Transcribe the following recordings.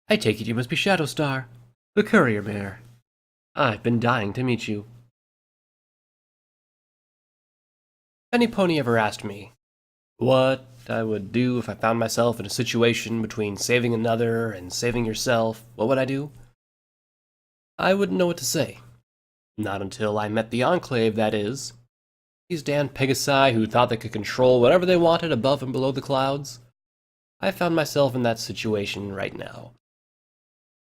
I take it you must be Shadowstar, the courier mare. I've been dying to meet you. If any pony ever asked me what I would do if I found myself in a situation between saving another and saving yourself, what would I do? I wouldn't know what to say. Not until I met the Enclave, that is. These damned Pegasi who thought they could control whatever they wanted above and below the clouds. I found myself in that situation right now.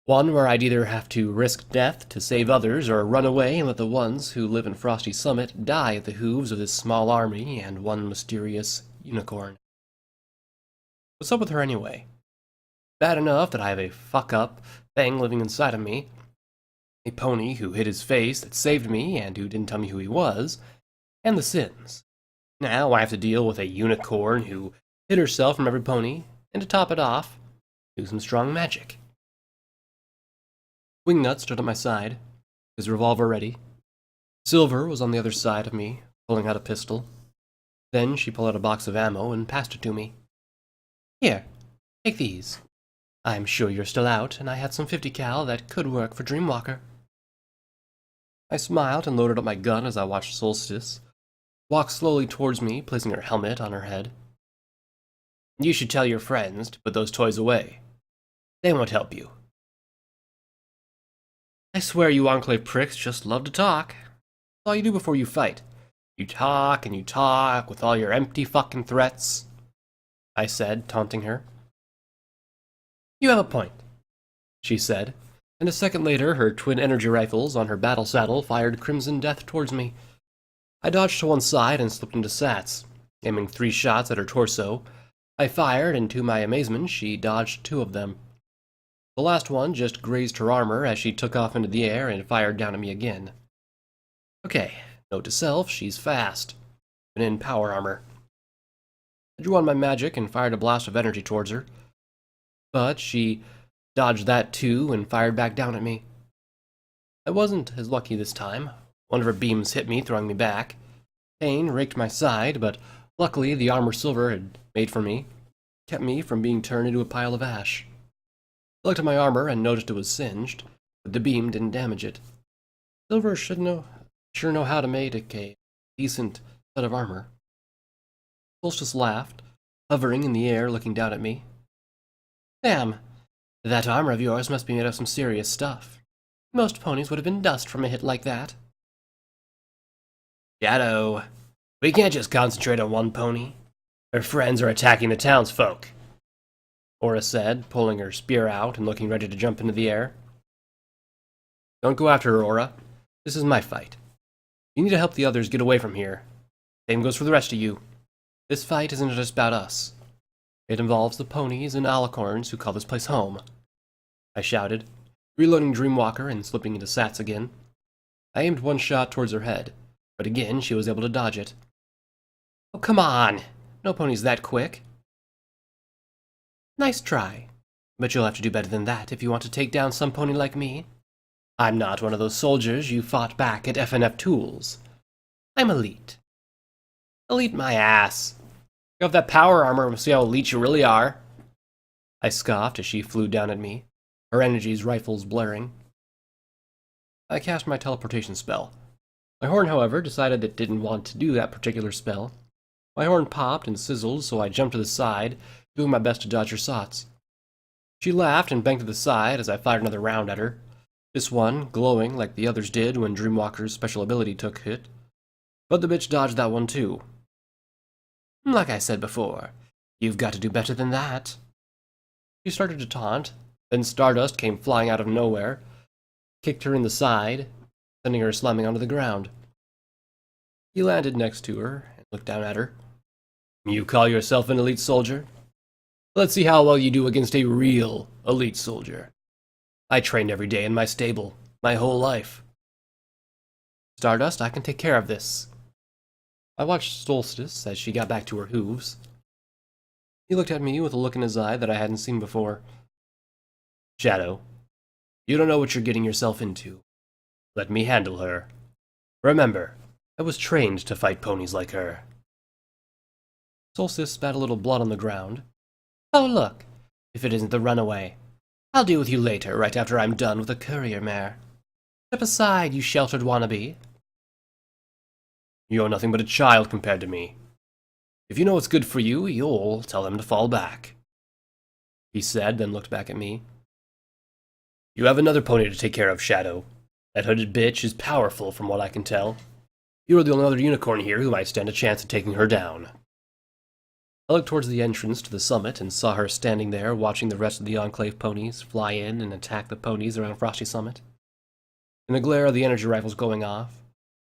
One where I'd either have to risk death to save others or run away and let the ones who live in Frosty Summit die at the hooves of this small army and one mysterious unicorn. What's up with her anyway? Bad enough that I have a fuck-up thing living inside of me, a pony who hid his face that saved me and who didn't tell me who he was, and the sins. Now I have to deal with a unicorn who hid herself from every pony, and to top it off, do some strong magic. Wingnut stood at my side, his revolver ready. Silver was on the other side of me, pulling out a pistol. Then she pulled out a box of ammo and passed it to me. Here, take these. I'm sure you're still out, and I had some 50 cal that could work for Dreamwalker. I smiled and loaded up my gun as I watched Solstice walk slowly towards me, placing her helmet on her head. You should tell your friends to put those toys away. They won't help you. I swear you Enclave pricks just love to talk. That's all you do before you fight. You talk and you talk with all your empty fucking threats, I said, taunting her. You have a point, she said, and a second later her twin energy rifles on her battle saddle fired crimson death towards me. I dodged to one side and slipped into Sats, aiming 3 shots at her torso. I fired, and to my amazement, she dodged 2 of them. The last one just grazed her armor as she took off into the air and fired down at me again. Okay, note to self, she's fast, and in power armor. I drew on my magic and fired a blast of energy towards her, but she dodged that too and fired back down at me. I wasn't as lucky this time. One of her beams hit me, throwing me back. Pain raked my side, but luckily the armor Silver had made for me kept me from being turned into a pile of ash. I looked at my armor and noticed it was singed, but the beam didn't damage it. Silver sure know how to make a decent set of armor. Solstice laughed, hovering in the air, looking down at me. Damn, that armor of yours must be made of some serious stuff. Most ponies would have been dust from a hit like that. Shadow, we can't just concentrate on one pony. Her friends are attacking the townsfolk, Aura said, pulling her spear out and looking ready to jump into the air. Don't go after her, Aura. This is my fight. You need to help the others get away from here. Same goes for the rest of you. This fight isn't just about us. It involves the ponies and alicorns who call this place home. I shouted, reloading Dreamwalker and slipping into Sats again. I aimed 1 shot towards her head, but again she was able to dodge it. Oh, come on! No pony's that quick. Nice try, but you'll have to do better than that if you want to take down some pony like me. I'm not one of those soldiers you fought back at FNF Tools. I'm elite. Elite my ass. You have that power armor and see how elite you really are. I scoffed as she flew down at me, her energies rifles blaring. I cast my teleportation spell. My horn, however, decided it didn't want to do that particular spell. My horn popped and sizzled, so I jumped to the side, doing my best to dodge her shots. She laughed and banked to the side as I fired another round at her, this one glowing like the others did when Dreamwalker's special ability took hit. But the bitch dodged that one too. Like I said before, you've got to do better than that. She started to taunt, then Stardust came flying out of nowhere, kicked her in the side, sending her slamming onto the ground. He landed next to her and looked down at her. You call yourself an elite soldier? Let's see how well you do against a real elite soldier. I trained every day in my stable, my whole life. Stardust, I can take care of this. I watched Solstice as she got back to her hooves. He looked at me with a look in his eye that I hadn't seen before. Shadow, you don't know what you're getting yourself into. Let me handle her. Remember, I was trained to fight ponies like her. Solstice spat a little blood on the ground. Oh, look, if it isn't the runaway. I'll deal with you later, right after I'm done with the courier mare. Step aside, you sheltered wannabe. You're nothing but a child compared to me. If you know what's good for you, you'll tell them to fall back, he said, then looked back at me. You have another pony to take care of, Shadow. That hooded bitch is powerful from what I can tell. You are the only other unicorn here who might stand a chance at taking her down. I looked towards the entrance to the summit and saw her standing there watching the rest of the Enclave ponies fly in and attack the ponies around Frosty Summit. In the glare of the energy rifles going off,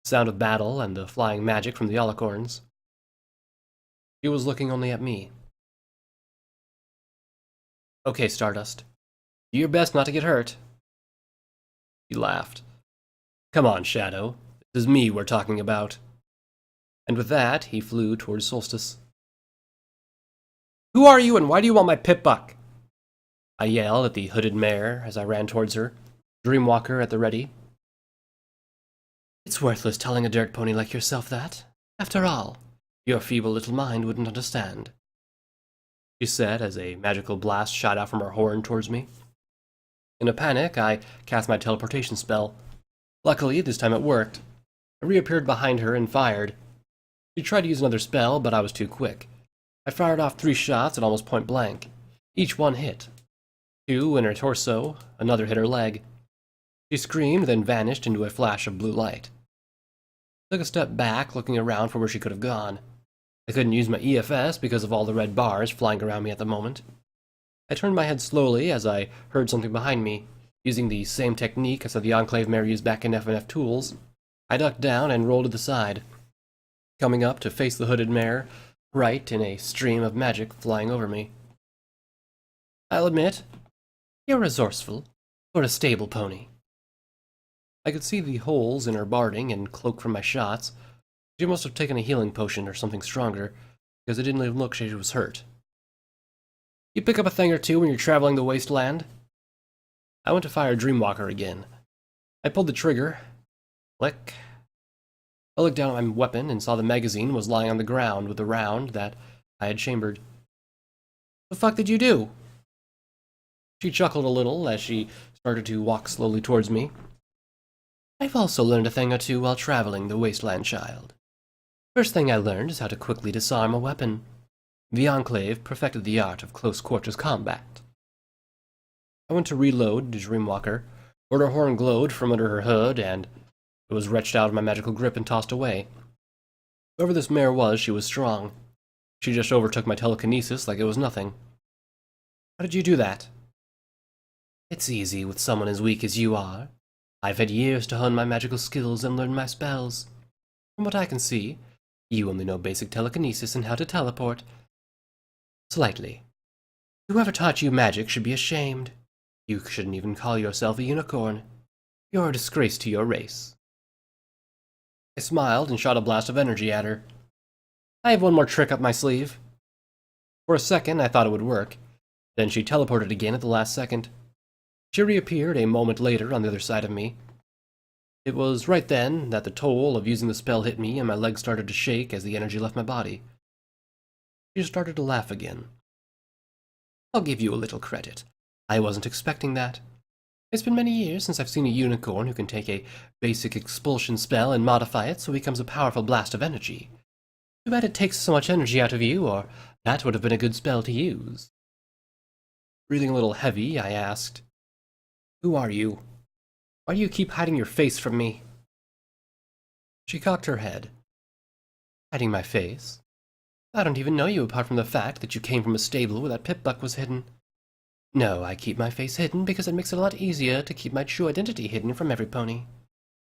the sound of battle, and the flying magic from the alicorns, she was looking only at me. Okay, Stardust. Do your best not to get hurt. He laughed. Come on, Shadow. This is me we're talking about. And with that, he flew towards Solstice. Who are you and why do you want my pip-buck? I yelled at the hooded mare as I ran towards her, Dreamwalker at the ready. It's worthless telling a dirt pony like yourself that. After all, your feeble little mind wouldn't understand, she said as a magical blast shot out from her horn towards me. In a panic, I cast my teleportation spell. Luckily, this time it worked. I reappeared behind her and fired. She tried to use another spell, but I was too quick. I fired off 3 shots at almost point blank. Each one hit. 2 in her torso, another hit her leg. She screamed, then vanished into a flash of blue light. I took a step back, looking around for where she could have gone. I couldn't use my EFS because of all the red bars flying around me at the moment. I turned my head slowly as I heard something behind me. Using the same technique as the Enclave mare used back in FNF Tools, I ducked down and rolled to the side, coming up to face the hooded mare, right in a stream of magic flying over me. I'll admit, you're resourceful for a stable pony. I could see the holes in her barding and cloak from my shots. She must have taken a healing potion or something stronger, because it didn't even look like she was hurt. You pick up a thing or two when you're traveling the wasteland? I went to fire Dreamwalker again. I pulled the trigger. Click. I looked down at my weapon and saw the magazine was lying on the ground with the round that I had chambered. The fuck did you do? She chuckled a little as she started to walk slowly towards me. I've also learned a thing or two while traveling the wasteland, child. First thing I learned is how to quickly disarm a weapon. The Enclave perfected the art of close-quarters combat. I went to reload the Dreamwalker, where her horn glowed from under her hood, and it was wrenched out of my magical grip and tossed away. Whoever this mare was, she was strong. She just overtook my telekinesis like it was nothing. How did you do that? It's easy with someone as weak as you are. I've had years to hone my magical skills and learn my spells. From what I can see, you only know basic telekinesis and how to teleport. Slightly. Whoever taught you magic should be ashamed. You shouldn't even call yourself a unicorn. You're a disgrace to your race. I smiled and shot a blast of energy at her. I have one more trick up my sleeve. For a second, I thought it would work. Then she teleported again at the last second. She reappeared a moment later on the other side of me. It was right then that the toll of using the spell hit me and my legs started to shake as the energy left my body. She started to laugh again. I'll give you a little credit. I wasn't expecting that. It's been many years since I've seen a unicorn who can take a basic expulsion spell and modify it so it becomes a powerful blast of energy. Too bad it takes so much energy out of you, or that would have been a good spell to use. Breathing a little heavy, I asked, Who are you? Why do you keep hiding your face from me? She cocked her head. Hiding my face? I don't even know you apart from the fact that you came from a stable where that pip-buck was hidden. No, I keep my face hidden because it makes it a lot easier to keep my true identity hidden from every pony.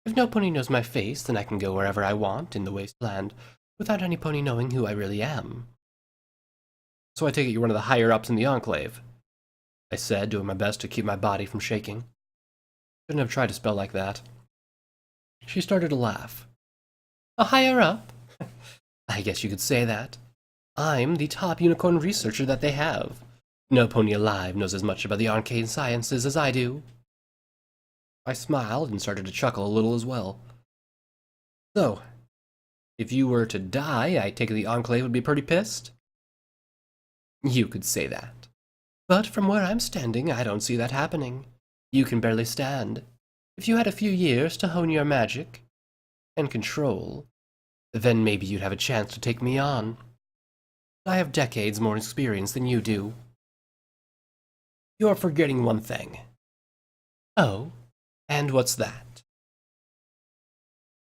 If no pony knows my face, then I can go wherever I want in the wasteland without any pony knowing who I really am. So I take it you're one of the higher-ups in the Enclave, I said, doing my best to keep my body from shaking. Shouldn't have tried to spell like that. She started to laugh. A higher-up? I guess you could say that. I'm the top unicorn researcher that they have. No pony alive knows as much about the arcane sciences as I do. I smiled and started to chuckle a little as well. So, if you were to die, I take it the Enclave would be pretty pissed? You could say that. But from where I'm standing, I don't see that happening. You can barely stand. If you had a few years to hone your magic and control, then maybe you'd have a chance to take me on. I have decades more experience than you do. You're forgetting one thing. Oh, and what's that?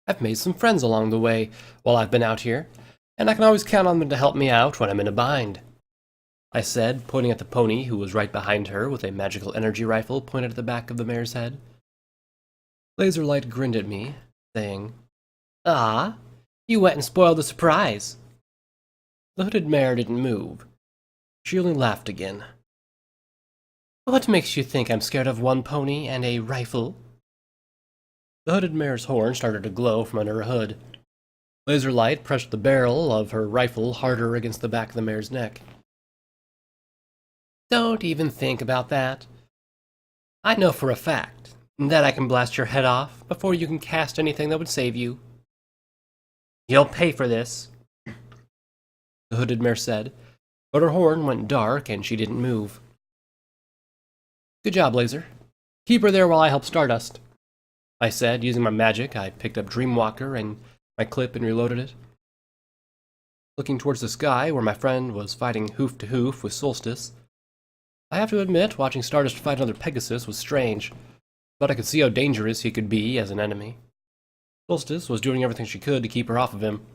I've made some friends along the way while I've been out here, and I can always count on them to help me out when I'm in a bind, I said, pointing at the pony who was right behind her with a magical energy rifle pointed at the back of the mare's head. Laserlight grinned at me, saying, "Ah, you went and spoiled the surprise." The hooded mare didn't move. She only laughed again. What makes you think I'm scared of one pony and a rifle? The hooded mare's horn started to glow from under her hood. Laserlight pressed the barrel of her rifle harder against the back of the mare's neck. Don't even think about that. I know for a fact that I can blast your head off before you can cast anything that would save you. You'll pay for this, the hooded mare said, but her horn went dark and she didn't move. Good job, Laser. Keep her there while I help Stardust, I said. Using my magic, I picked up Dreamwalker and my clip and reloaded it. Looking towards the sky, where my friend was fighting hoof to hoof with Solstice, I have to admit, watching Stardust fight another Pegasus was strange, but I could see how dangerous he could be as an enemy. Solstice was doing everything she could to keep her off of him,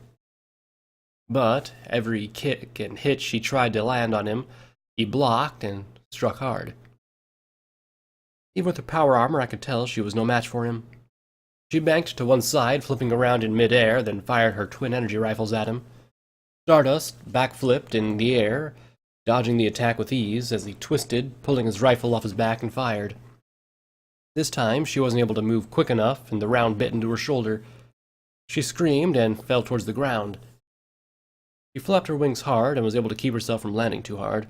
but every kick and hit she tried to land on him, he blocked and struck hard. Even with her power armor, I could tell she was no match for him. She banked to one side, flipping around in mid-air, then fired her twin energy rifles at him. Stardust backflipped in the air, dodging the attack with ease as he twisted, pulling his rifle off his back and fired. This time, she wasn't able to move quick enough, and the round bit into her shoulder. She screamed and fell towards the ground. She flapped her wings hard and was able to keep herself from landing too hard.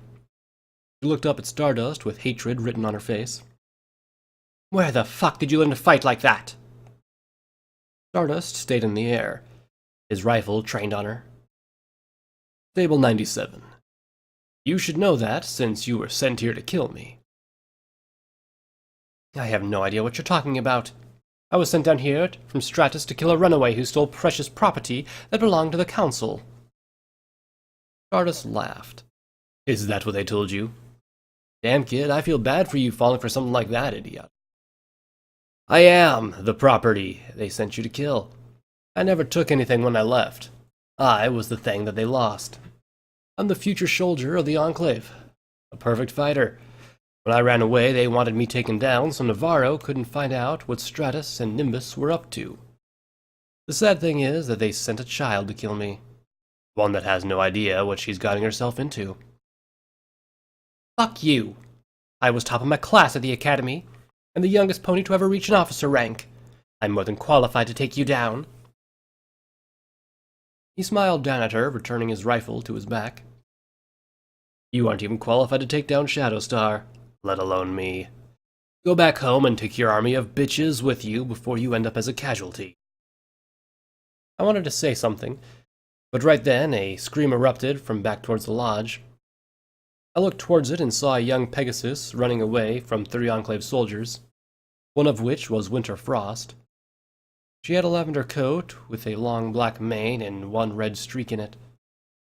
She looked up at Stardust with hatred written on her face. Where the fuck did you learn to fight like that? Stardust stayed in the air, his rifle trained on her. Stable 97. You should know that, since you were sent here to kill me. I have no idea what you're talking about. I was sent down here from Stratus to kill a runaway who stole precious property that belonged to the Council. Stardust laughed. Is that what they told you? Damn kid, I feel bad for you falling for something like that, idiot. I am the property they sent you to kill. I never took anything when I left. I was the thing that they lost. I'm the future soldier of the Enclave. A perfect fighter. When I ran away, they wanted me taken down so Navarro couldn't find out what Stratus and Nimbus were up to. The sad thing is that they sent a child to kill me. One that has no idea what she's gotten herself into. Fuck you. I was top of my class at the academy, and the youngest pony to ever reach an officer rank. I'm more than qualified to take you down. He smiled down at her, returning his rifle to his back. You aren't even qualified to take down Shadowstar, let alone me. Go back home and take your army of bitches with you before you end up as a casualty. I wanted to say something, but right then a scream erupted from back towards the lodge. I looked towards it and saw a young Pegasus running away from 3 Enclave soldiers, one of which was Winter Frost. She had a lavender coat with a long black mane and one red streak in it.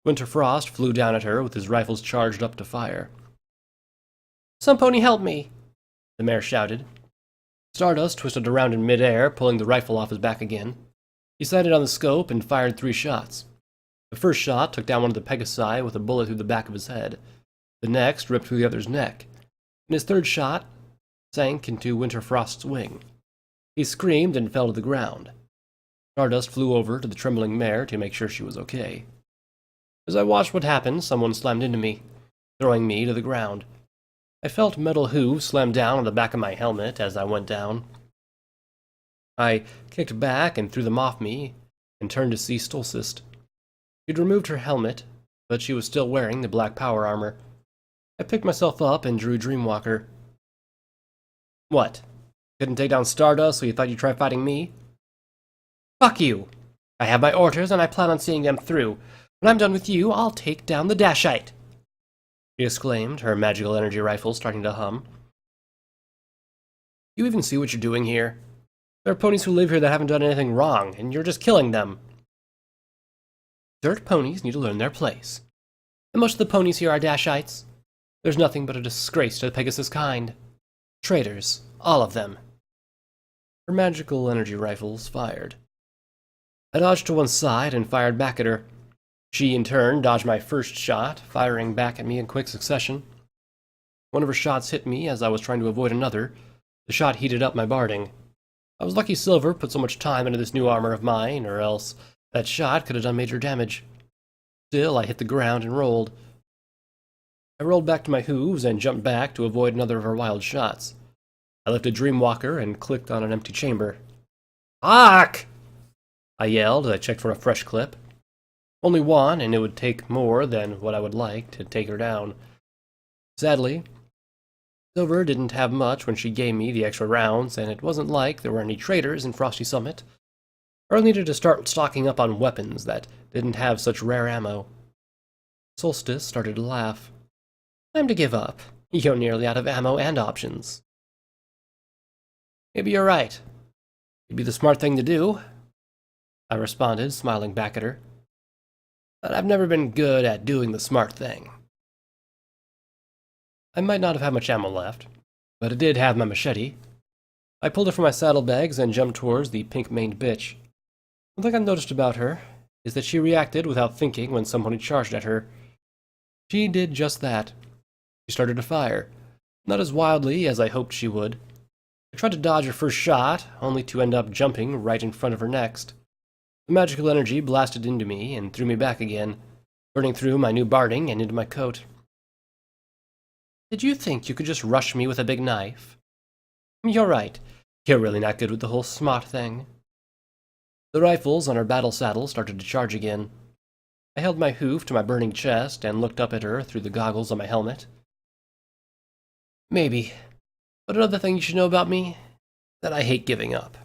Winter Frost flew down at her with his rifles charged up to fire. Some pony help me, the mare shouted. Stardust twisted around in midair, pulling the rifle off his back again. He sighted on the scope and fired 3 shots. The first shot took down one of the Pegasi with a bullet through the back of his head. The next ripped through the other's neck, and his third shot sank into Winter Frost's wing. He screamed and fell to the ground. Stardust flew over to the trembling mare to make sure she was okay. As I watched what happened, someone slammed into me, throwing me to the ground. I felt metal hooves slam down on the back of my helmet as I went down. I kicked back and threw them off me, and turned to see Solstice. She'd removed her helmet, but she was still wearing the black power armor. I picked myself up and drew Dreamwalker. What? Couldn't take down Stardust, so you thought you'd try fighting me? Fuck you! I have my orders and I plan on seeing them through. When I'm done with you, I'll take down the Dashite. she exclaimed, her magical energy rifle starting to hum. You even see what you're doing here? There are ponies who live here that haven't done anything wrong, and you're just killing them. Dirt ponies need to learn their place. And most of the ponies here are Dashites. There's nothing but a disgrace to the Pegasus kind. Traitors, all of them. Her magical energy rifles fired. I dodged to one side and fired back at her. She, in turn, dodged my first shot, firing back at me in quick succession. One of her shots hit me as I was trying to avoid another. The shot heated up my barding. I was lucky Silver put so much time into this new armor of mine, or else that shot could have done major damage. Still, I hit the ground and rolled. I rolled back to my hooves and jumped back to avoid another of her wild shots. I lifted Dreamwalker and clicked on an empty chamber. Fuck! I yelled as I checked for a fresh clip. Only one, and it would take more than what I would like to take her down. Sadly, Silver didn't have much when she gave me the extra rounds, and it wasn't like there were any traitors in Frosty Summit. I needed to start stocking up on weapons that didn't have such rare ammo. Solstice started to laugh. Time to give up. You're nearly out of ammo and options. Maybe you're right. It'd be the smart thing to do, I responded, smiling back at her. But I've never been good at doing the smart thing. I might not have had much ammo left, but I did have my machete. I pulled it from my saddlebags and jumped towards the pink-maned bitch. One thing I noticed about her is that she reacted without thinking when someone charged at her. She did just that. She started to fire, not as wildly as I hoped she would. I tried to dodge her first shot, only to end up jumping right in front of her next. The magical energy blasted into me and threw me back again, burning through my new barding and into my coat. Did you think you could just rush me with a big knife? You're right. You're really not good with the whole smart thing. The rifles on her battle saddle started to charge again. I held my hoof to my burning chest and looked up at her through the goggles on my helmet. Maybe. But another thing you should know about me? That I hate giving up.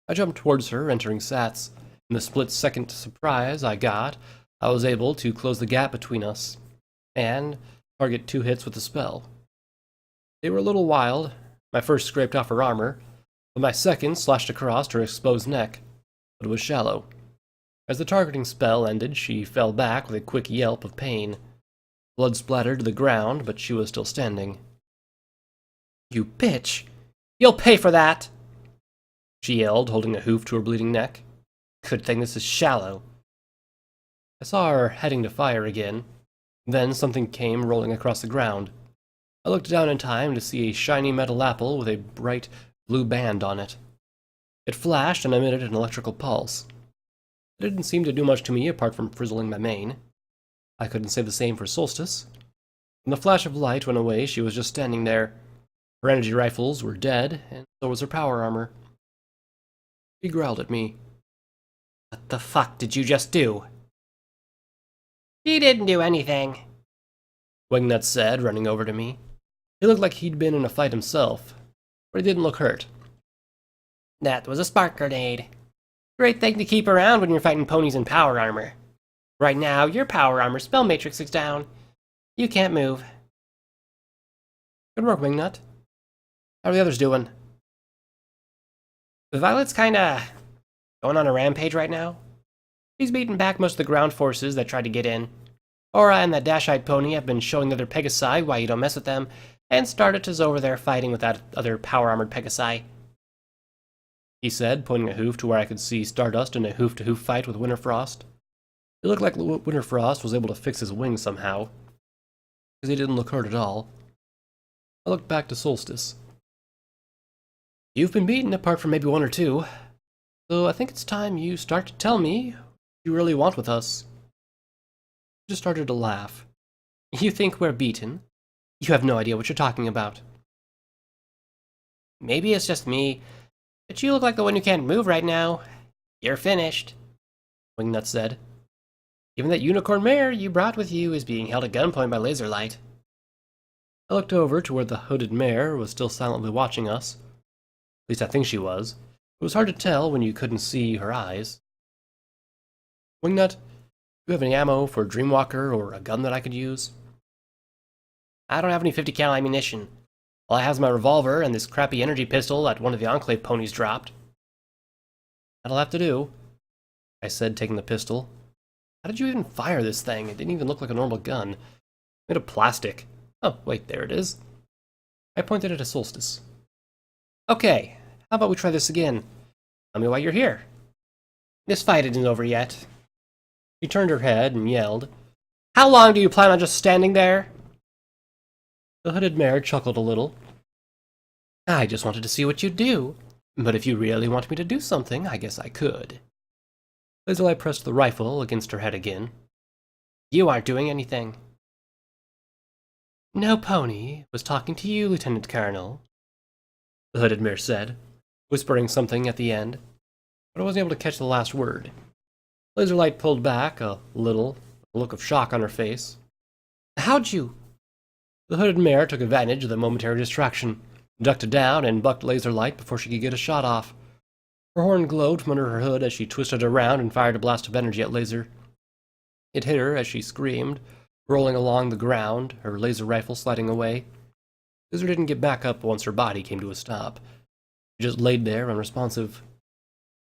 I jumped towards her, entering Sats. In the split-second surprise I got, I was able to close the gap between us, and target 2 hits with the spell. They were a little wild. My first scraped off her armor, but my second slashed across her exposed neck, but it was shallow. As the targeting spell ended, she fell back with a quick yelp of pain. Blood splattered to the ground, but she was still standing. You bitch! You'll pay for that! She yelled, holding a hoof to her bleeding neck. Good thing this is shallow. I saw her heading to fire again. Then something came rolling across the ground. I looked down in time to see a shiny metal apple with a bright blue band on it. It flashed and emitted an electrical pulse. It didn't seem to do much to me apart from frizzling my mane. I couldn't say the same for Solstice. When the flash of light went away, she was just standing there. Her energy rifles were dead, and so was her power armor. She growled at me. What the fuck did you just do? He didn't do anything, Wingnut said, running over to me. He looked like he'd been in a fight himself, but he didn't look hurt. That was a spark grenade. Great thing to keep around when you're fighting ponies in power armor. Right now, your power armor spell matrix is down. You can't move. Good work, Wingnut. How are the others doing? The Violet's kinda going on a rampage right now. He's beaten back most of the ground forces that tried to get in. Aura and that Dashite pony have been showing the other Pegasi why you don't mess with them, and Stardust is over there fighting with that other power-armored Pegasi. He said, pointing a hoof to where I could see Stardust in a hoof-to-hoof fight with Winterfrost. It looked like Winterfrost was able to fix his wings somehow, because he didn't look hurt at all. I looked back to Solstice. You've been beaten apart from maybe 1 or 2, so I think it's time you start to tell me what you really want with us. She just started to laugh. You think we're beaten? You have no idea what you're talking about. Maybe it's just me, but you look like the one who can't move right now. You're finished, Wingnut said. Even that unicorn mare you brought with you is being held at gunpoint by laser light. I looked over to where the hooded mare was still silently watching us. At least I think she was. It was hard to tell when you couldn't see her eyes. Wingnut, do you have any ammo for Dreamwalker or a gun that I could use? I don't have any 50 cal ammunition. All I have is my revolver and this crappy energy pistol that one of the Enclave ponies dropped. That'll have to do, I said, taking the pistol. How did you even fire this thing? It didn't even look like a normal gun. Made of plastic. Oh, wait, there it is. I pointed at a Solstice. Okay, how about we try this again? Tell me why you're here. This fight isn't over yet. She turned her head and yelled, How long do you plan on just standing there? The hooded mare chuckled a little. I just wanted to see what you'd do. But if you really want me to do something, I guess I could. Laserlight pressed the rifle against her head again. You aren't doing anything. No pony was talking to you, Lieutenant Colonel, the hooded mare said, whispering something at the end, but I wasn't able to catch the last word. Laserlight pulled back a little, a look of shock on her face. How'd you? The hooded mare took advantage of the momentary distraction, ducked down, and bucked Laserlight before she could get a shot off. Her horn glowed from under her hood as she twisted around and fired a blast of energy at Laser. It hit her as she screamed, rolling along the ground, her laser rifle sliding away. Laser didn't get back up once her body came to a stop. She just laid there, unresponsive.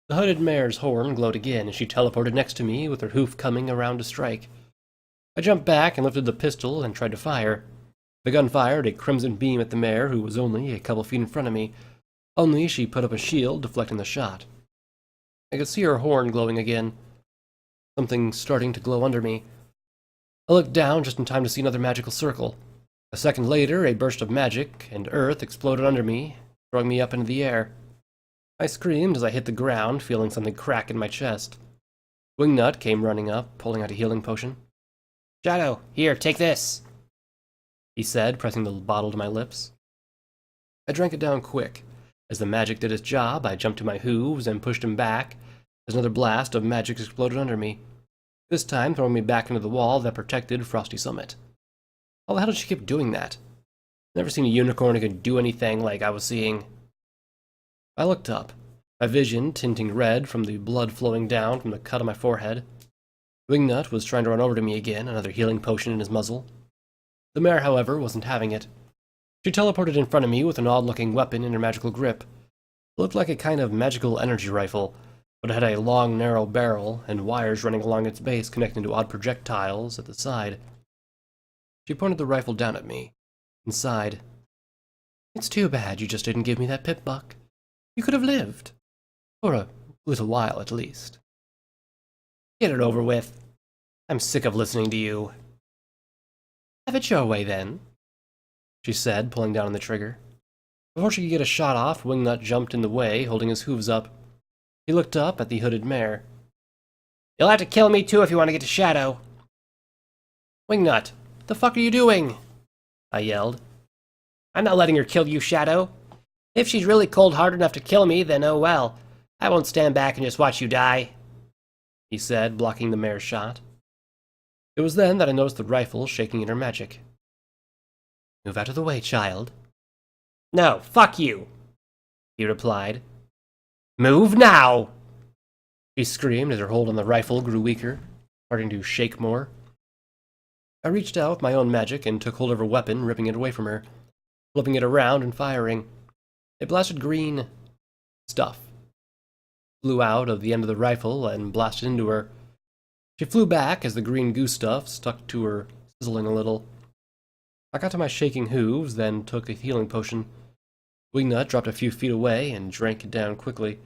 The hooded mare's horn glowed again as she teleported next to me with her hoof coming around to strike. I jumped back and lifted the pistol and tried to fire. The gun fired a crimson beam at the mare, who was only a couple feet in front of me. Only she put up a shield, deflecting the shot. I could see her horn glowing again. Something starting to glow under me. I looked down just in time to see another magical circle. A second later, a burst of magic and earth exploded under me, throwing me up into the air. I screamed as I hit the ground, feeling something crack in my chest. Wingnut came running up, pulling out a healing potion. Shadow, here, take this, he said, pressing the bottle to my lips. I drank it down quick. As the magic did its job, I jumped to my hooves and pushed him back, as another blast of magic exploded under me, this time throwing me back into the wall that protected Frosty Summit. How the hell did she keep doing that? Never seen a unicorn who could do anything like I was seeing. I looked up, my vision tinting red from the blood flowing down from the cut on my forehead. Wingnut was trying to run over to me again, another healing potion in his muzzle. The mare, however, wasn't having it. She teleported in front of me with an odd-looking weapon in her magical grip. It looked like a kind of magical energy rifle, but it had a long, narrow barrel and wires running along its base connecting to odd projectiles at the side. She pointed the rifle down at me, and sighed. It's too bad you just didn't give me that pip buck. You could have lived. For a little while, at least. Get it over with. I'm sick of listening to you. Have it your way, then, she said, pulling down on the trigger. Before she could get a shot off, Wingnut jumped in the way, holding his hooves up. He looked up at the hooded mare. You'll have to kill me, too, if you want to get to Shadow. Wingnut, what the fuck are you doing? I yelled. I'm not letting her kill you, Shadow. If she's really cold-hearted enough to kill me, then oh well. I won't stand back and just watch you die, he said, blocking the mare's shot. It was then that I noticed the rifle shaking in her magic. Move out of the way, child. No, fuck you, he replied. Move now! She screamed as her hold on the rifle grew weaker, starting to shake more. I reached out with my own magic and took hold of her weapon, ripping it away from her, flipping it around and firing. A blasted green stuff flew out of the end of the rifle and blasted into her. She flew back as the green goo stuff stuck to her, sizzling a little. I got to my shaking hooves, then took a healing potion. Wingnut dropped a few feet away and drank it down quickly.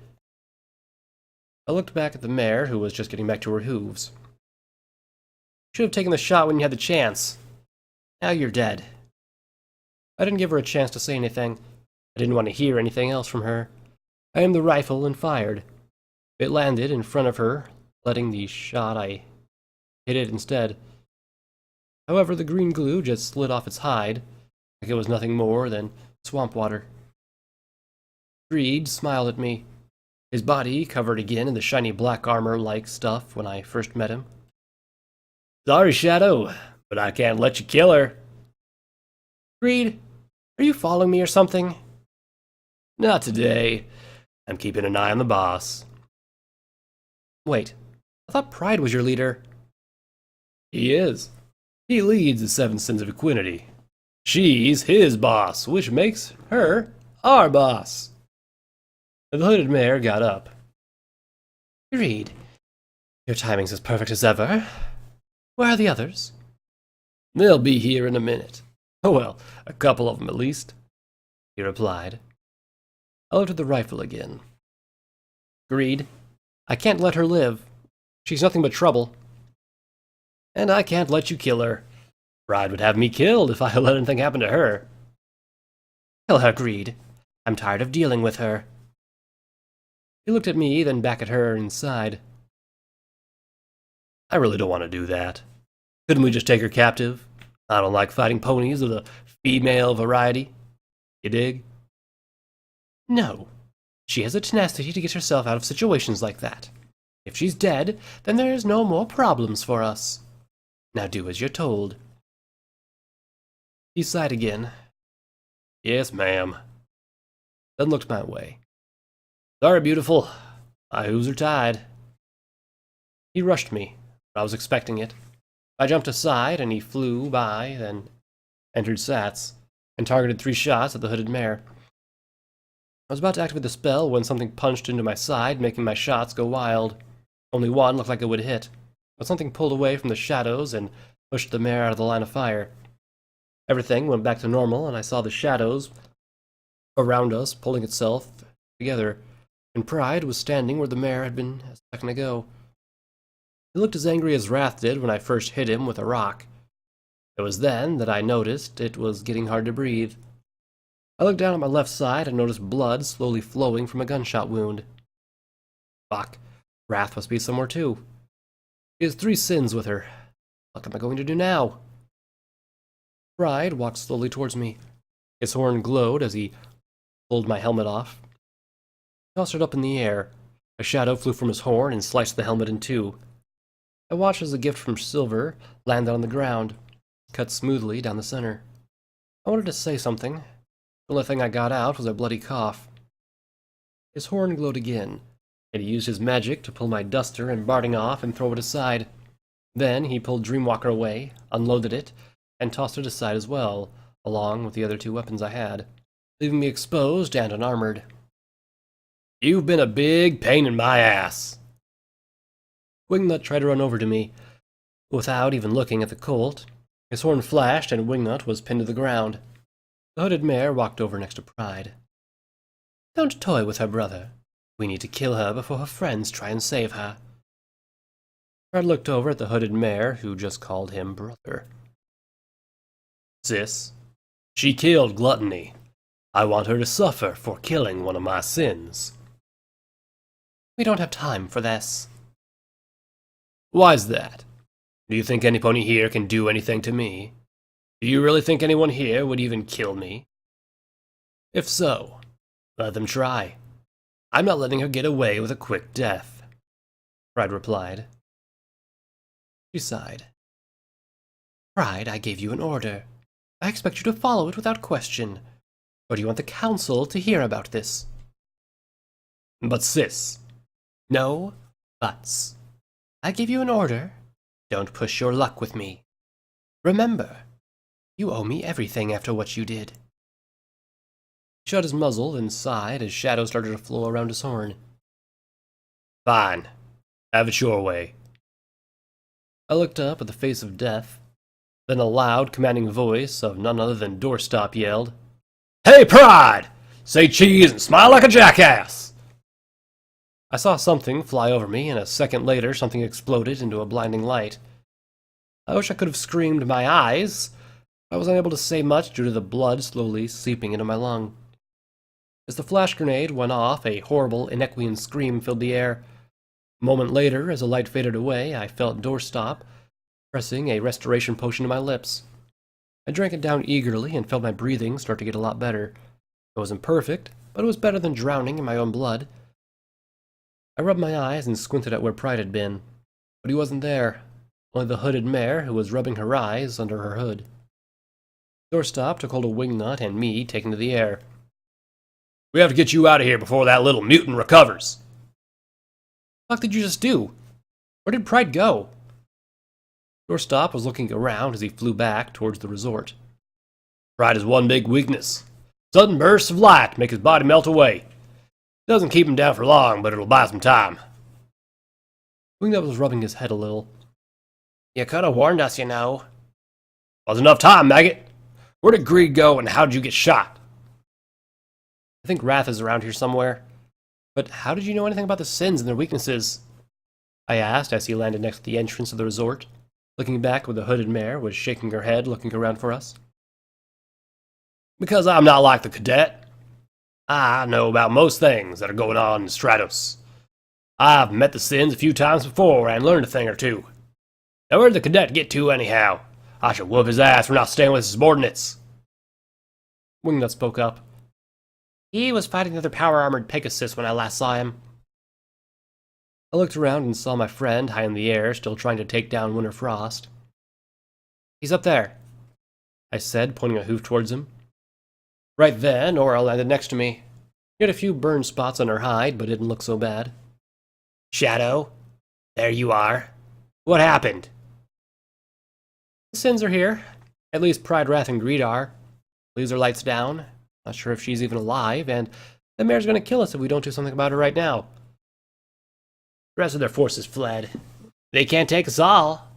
I looked back at the mare, who was just getting back to her hooves. You should have taken the shot when you had the chance. Now you're dead. I didn't give her a chance to say anything. I didn't want to hear anything else from her. I aimed the rifle and fired. It landed in front of her, letting the shot I hit it instead. However, the green glue just slid off its hide, like it was nothing more than swamp water. Greed smiled at me, his body covered again in the shiny black armor-like stuff when I first met him. Sorry, Shadow, but I can't let you kill her. Greed, are you following me or something? Not today. I'm keeping an eye on the boss. Wait, I thought Pride was your leader. He is. He leads the 7 Sins of Equinity. She's his boss, which makes her our boss. The hooded mare got up. Agreed. Your timing's as perfect as ever. Where are the others? They'll be here in a minute. Oh well, a couple of them at least, he replied. I looked at the rifle again. Agreed. I can't let her live. She's nothing but trouble. And I can't let you kill her. Pride would have me killed if I let anything happen to her. Kill her, Greed. I'm tired of dealing with her. He looked at me, then back at her, and sighed. I really don't want to do that. Couldn't we just take her captive? I don't like fighting ponies of the female variety. You dig? No. She has a tenacity to get herself out of situations like that. If she's dead, then there's no more problems for us. Now do as you're told. He sighed again. Yes, ma'am. Then looked my way. Sorry, beautiful. My hooves are tied. He rushed me. I was expecting it. I jumped aside, and he flew by, then entered Sats, and targeted 3 shots at the hooded mare. I was about to activate the spell when something punched into my side, making my shots go wild. Only one looked like it would hit, but something pulled away from the shadows and pushed the mare out of the line of fire. Everything went back to normal, and I saw the shadows around us pulling itself together, and Pride was standing where the mare had been a second ago. He looked as angry as Wraith did when I first hit him with a rock. It was then that I noticed it was getting hard to breathe. I looked down at my left side and noticed blood slowly flowing from a gunshot wound. Fuck, Wraith must be somewhere too. She has 3 sins with her. What am I going to do now? Pride walked slowly towards me. His horn glowed as he pulled my helmet off. He tossed it up in the air. A shadow flew from his horn and sliced the helmet in 2. I watched as a gift from Silver landed on the ground, cut smoothly down the center. I wanted to say something. The only thing I got out was a bloody cough. His horn glowed again, and he used his magic to pull my duster and barding off and throw it aside. Then he pulled Dreamwalker away, unloaded it, and tossed it aside as well, along with the other 2 weapons I had, leaving me exposed and unarmored. You've been a big pain in my ass. Wingnut tried to run over to me, without even looking at the colt. His horn flashed, and Wingnut was pinned to the ground. The hooded mare walked over next to Pride. Don't toy with her, brother. We need to kill her before her friends try and save her. Pride looked over at the hooded mare, who just called him brother. Sis, she killed Gluttony. I want her to suffer for killing one of my sins. We don't have time for this. Why's that? Do you think any pony here can do anything to me? Do you really think anyone here would even kill me? If so, let them try. I'm not letting her get away with a quick death, Pride replied. She sighed. Pride, I gave you an order. I expect you to follow it without question. Or do you want the council to hear about this? But sis. No buts. I give you an order. Don't push your luck with me. Remember, you owe me everything after what you did. He shut his muzzle and sighed as shadows started to flow around his horn. Fine. Have it your way. I looked up at the face of death. Then a loud, commanding voice of none other than Doorstop yelled, Hey, Pride! Say cheese and smile like a jackass! I saw something fly over me, and a second later something exploded into a blinding light. I wish I could have screamed my eyes, but I was unable to say much due to the blood slowly seeping into my lung. As the flash grenade went off, a horrible, inequian scream filled the air. A moment later, as the light faded away, I felt Doorstop pressing a restoration potion to my lips. I drank it down eagerly and felt my breathing start to get a lot better. It wasn't perfect, but it was better than drowning in my own blood. I rubbed my eyes and squinted at where Pride had been, but he wasn't there, only the hooded mare who was rubbing her eyes under her hood. Doorstop took hold of Wingnut and me, taken to the air. We have to get you out of here before that little mutant recovers. What the fuck did you just do? Where did Pride go? Doorstop was looking around as he flew back towards the resort. Pride is one big weakness. Sudden bursts of light make his body melt away. Doesn't keep him down for long, but it'll buy some time. Wingnut was rubbing his head a little. You could have warned us, you know. Wasn't enough time, maggot. Where did Greed go and how did you get shot? I think Wraith is around here somewhere. But how did you know anything about the sins and their weaknesses? I asked as he landed next to the entrance of the resort. Looking back where the hooded mare was shaking her head, looking around for us. Because I'm not like the cadet. I know about most things that are going on in Stratos. I've met the sins a few times before and learned a thing or two. Now where'd the cadet get to anyhow? I should whoop his ass for not staying with his subordinates. Wingnut spoke up. He was fighting the other power-armored Pegasus when I last saw him. I looked around and saw my friend high in the air, still trying to take down Winter Frost. He's up there, I said, pointing a hoof towards him. Right then, Nora landed next to me. She had a few burn spots on her hide, but didn't look so bad. Shadow, there you are. What happened? The sins are here. At least Pride, Wrath, and Greed are. Leaves her lights down. Not sure if she's even alive, and the mare's gonna kill us if we don't do something about her right now. The rest of their forces fled. They can't take us all,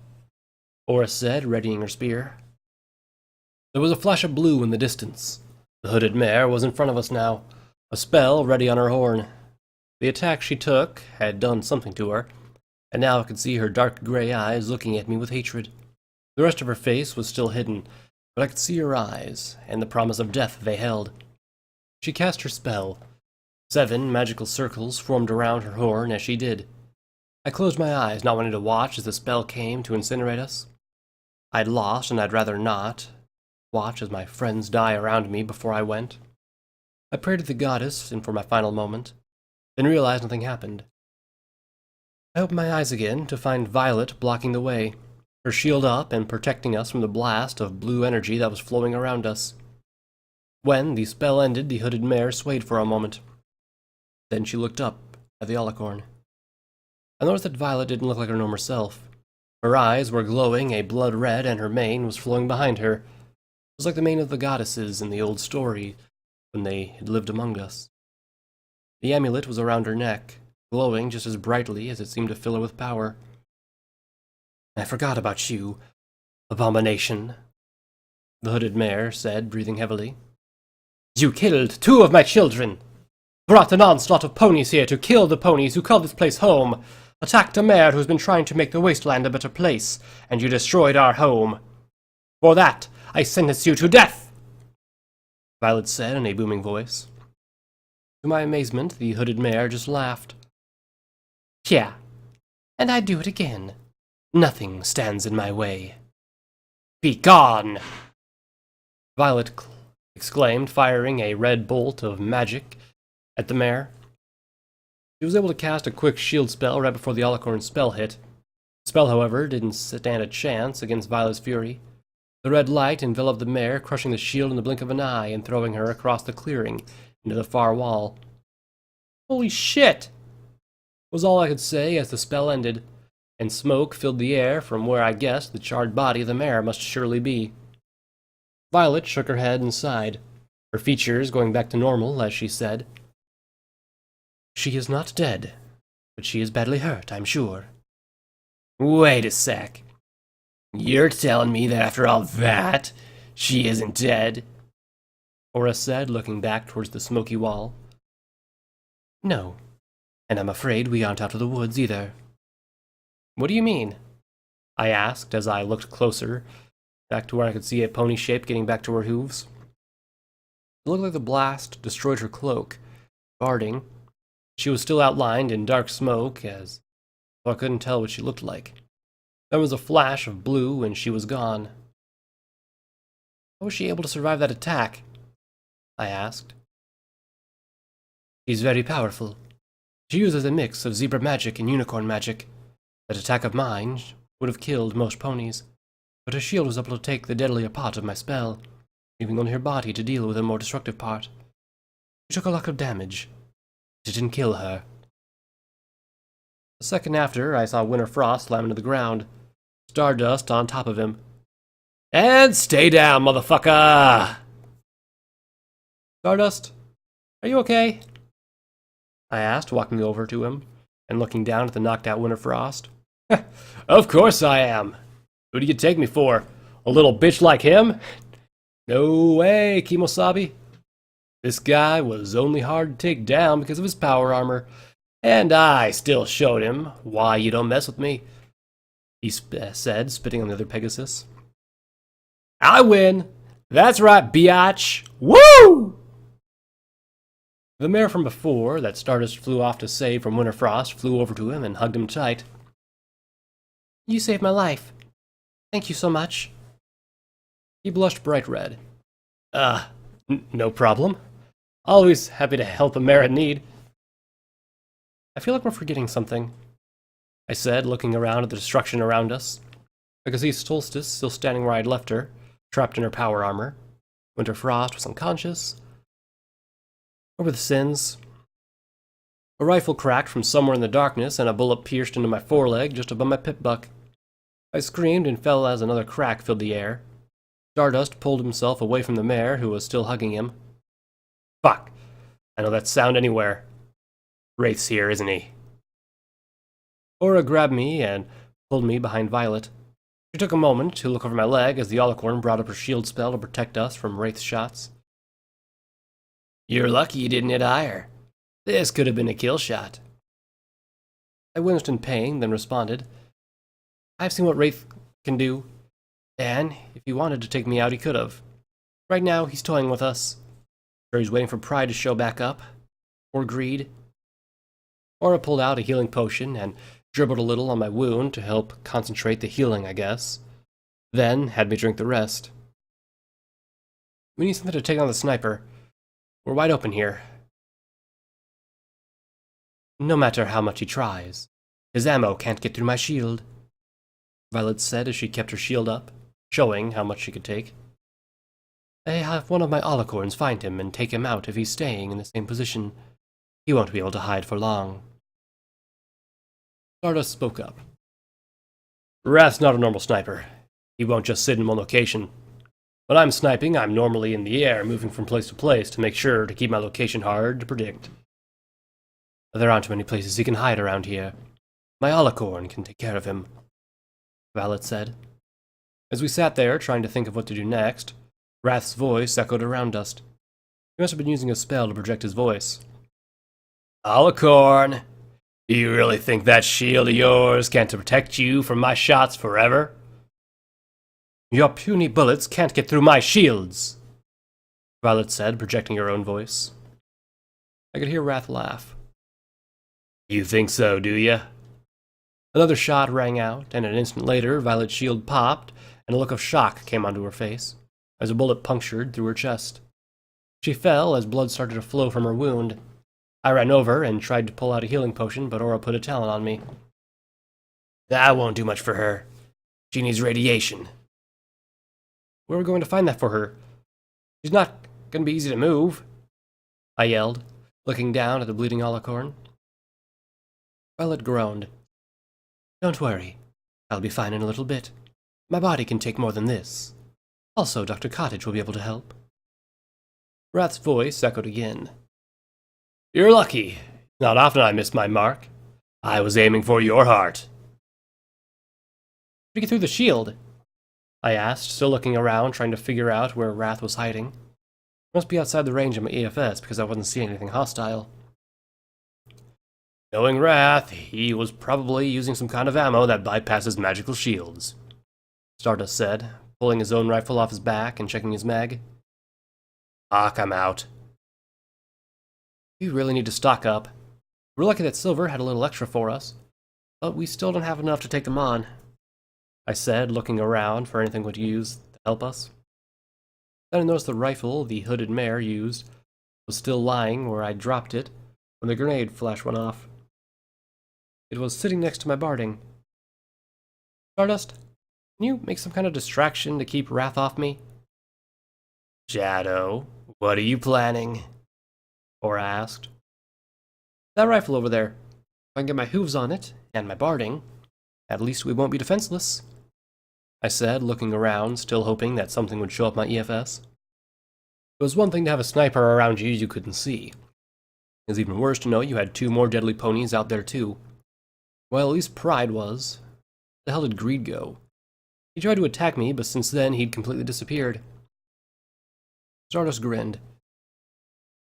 Aura said, readying her spear. There was a flash of blue in the distance. The hooded mare was in front of us now, a spell ready on her horn. The attack she took had done something to her, and now I could see her dark gray eyes looking at me with hatred. The rest of her face was still hidden, but I could see her eyes, and the promise of death they held. She cast her spell. 7 magical circles formed around her horn as she did. I closed my eyes, not wanting to watch as the spell came to incinerate us. I'd lost, and I'd rather not watch as my friends die around me before I went. I prayed to the goddess and for my final moment, then realized nothing happened. I opened my eyes again to find Violet blocking the way, her shield up and protecting us from the blast of blue energy that was flowing around us. When the spell ended, the hooded mare swayed for a moment. Then she looked up at the alicorn. I noticed that Violet didn't look like her normal self. Her eyes were glowing a blood red and her mane was flowing behind her. It was like the mane of the goddesses in the old story when they had lived among us. The amulet was around her neck, glowing just as brightly as it seemed to fill her with power. I forgot about you, abomination, the hooded mare said, breathing heavily. You killed 2 of my children, brought an onslaught of ponies here to kill the ponies who call this place home, attacked a mare who's been trying to make the wasteland a better place, and you destroyed our home. For that, I sentence you to death, Violet said in a booming voice. To my amazement, the hooded mare just laughed. Yeah, and I'd do it again. Nothing stands in my way. Be gone! Violet exclaimed, firing a red bolt of magic at the mare. She was able to cast a quick shield spell right before the alicorn's spell hit. The spell, however, didn't stand a chance against Violet's fury. The red light enveloped the mare, crushing the shield in the blink of an eye and throwing her across the clearing into the far wall. Holy shit! Was all I could say as the spell ended, and smoke filled the air from where I guessed the charred body of the mare must surely be. Violet shook her head and sighed, her features going back to normal as she said, She is not dead, but she is badly hurt, I'm sure. Wait a sec. You're telling me that after all that, she isn't dead? Aura said, looking back towards the smoky wall. No, and I'm afraid we aren't out of the woods either. What do you mean? I asked as I looked closer, back to where I could see a pony shape getting back to her hooves. It looked like the blast destroyed her cloak, guarding. She was still outlined in dark smoke, so I couldn't tell what she looked like. There was a flash of blue, and she was gone. How was she able to survive that attack? I asked. She's very powerful. She uses a mix of zebra magic and unicorn magic. That attack of mine would have killed most ponies, but her shield was able to take the deadlier part of my spell, leaving only her body to deal with the more destructive part. She took a lot of damage. It didn't kill her. A second after, I saw Winter Frost slam into the ground, Stardust on top of him. And stay down, motherfucker! Stardust, are you okay? I asked, walking over to him and looking down at the knocked out Winterfrost. Of course I am. Who do you take me for? A little bitch like him? No way, Kimosabi. This guy was only hard to take down because of his power armor, and I still showed him why you don't mess with me, he said, spitting on the other Pegasus. I win! That's right, biatch! Woo! The mare from before, that Stardust flew off to save from Winterfrost, flew over to him and hugged him tight. You saved my life. Thank you so much. He blushed bright red. No problem. Always happy to help a mare in need. I feel like we're forgetting something, I said, looking around at the destruction around us. I could see Solstice still standing where I'd left her, trapped in her power armor. Winterfrost was unconscious. Where were the sins? A rifle cracked from somewhere in the darkness, and a bullet pierced into my foreleg just above my pip buck. I screamed and fell as another crack filled the air. Stardust pulled himself away from the mare, who was still hugging him. Fuck. I know that sound anywhere. Wraith's here, isn't he? Aura grabbed me and pulled me behind Violet. She took a moment to look over my leg as the Alicorn brought up her shield spell to protect us from Wraith's shots. You're lucky you didn't hit higher. This could have been a kill shot. I winced in pain, then responded. I've seen what Wraith can do, and if he wanted to take me out, he could have. Right now, he's toying with us. Or he's waiting for pride to show back up. Or greed. Aura pulled out a healing potion and dribbled a little on my wound to help concentrate the healing, I guess. Then had me drink the rest. We need something to take on the sniper. We're wide open here. No matter how much he tries, his ammo can't get through my shield, Violet said as she kept her shield up, showing how much she could take. I have one of my Alicorns find him and take him out if he's staying in the same position. He won't be able to hide for long. Stardust spoke up. Wrath's not a normal sniper. He won't just sit in one location. When I'm sniping, I'm normally in the air, moving from place to place to make sure to keep my location hard to predict. There aren't many places he can hide around here. My Alicorn can take care of him, Violet said. As we sat there, trying to think of what to do next, Wrath's voice echoed around us. He must have been using a spell to project his voice. Alicorn, do you really think that shield of yours can't protect you from my shots forever? Your puny bullets can't get through my shields, Violet said, projecting her own voice. I could hear Wrath laugh. You think so, do you? Another shot rang out, and an instant later, Violet's shield popped, and a look of shock came onto her face, as a bullet punctured through her chest. She fell as blood started to flow from her wound. I ran over and tried to pull out a healing potion, but Aura put a talon on me. That won't do much for her. She needs radiation. Where are we going to find that for her? She's not going to be easy to move, I yelled, looking down at the bleeding Alicorn. Violet groaned. Don't worry. I'll be fine in a little bit. My body can take more than this. Also, Dr. Cottage will be able to help. Wrath's voice echoed again. You're lucky. Not often I miss my mark. I was aiming for your heart. Did you get through the shield? I asked, still looking around, trying to figure out where Wrath was hiding. It must be outside the range of my EFS because I wasn't seeing anything hostile. Knowing Wrath, he was probably using some kind of ammo that bypasses magical shields, Stardust said, pulling his own rifle off his back and checking his mag. I'm out. We really need to stock up. We're lucky that Silver had a little extra for us, but we still don't have enough to take them on, I said, looking around for anything we could use to help us. Then I noticed the rifle the hooded mare used was still lying where I dropped it when the grenade flash went off. It was sitting next to my barding. Stardust, can you make some kind of distraction to keep Wrath off me? Shadow, what are you planning? Aura asked. That rifle over there. If I can get my hooves on it, and my barding, at least we won't be defenseless, I said, looking around, still hoping that something would show up my EFS. It was one thing to have a sniper around you couldn't see. It was even worse to know you had 2 more deadly ponies out there too. Well, at least Pride was. Where the hell did Greed go? He tried to attack me, but since then he'd completely disappeared. Stardust grinned.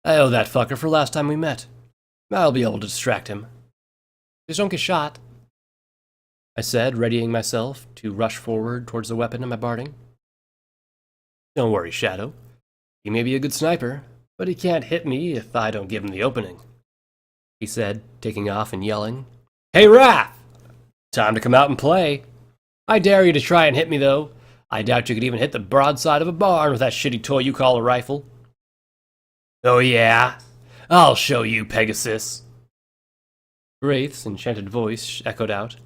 I owe that fucker for last time we met. I'll be able to distract him. Just don't get shot, I said, readying myself to rush forward towards the weapon in my barding. Don't worry, Shadow. He may be a good sniper, but he can't hit me if I don't give him the opening, he said, taking off and yelling. Hey, Wrath! Time to come out and play. I dare you to try and hit me, though. I doubt you could even hit the broadside of a barn with that shitty toy you call a rifle. Oh yeah? I'll show you, Pegasus. Wraith's enchanted voice echoed out.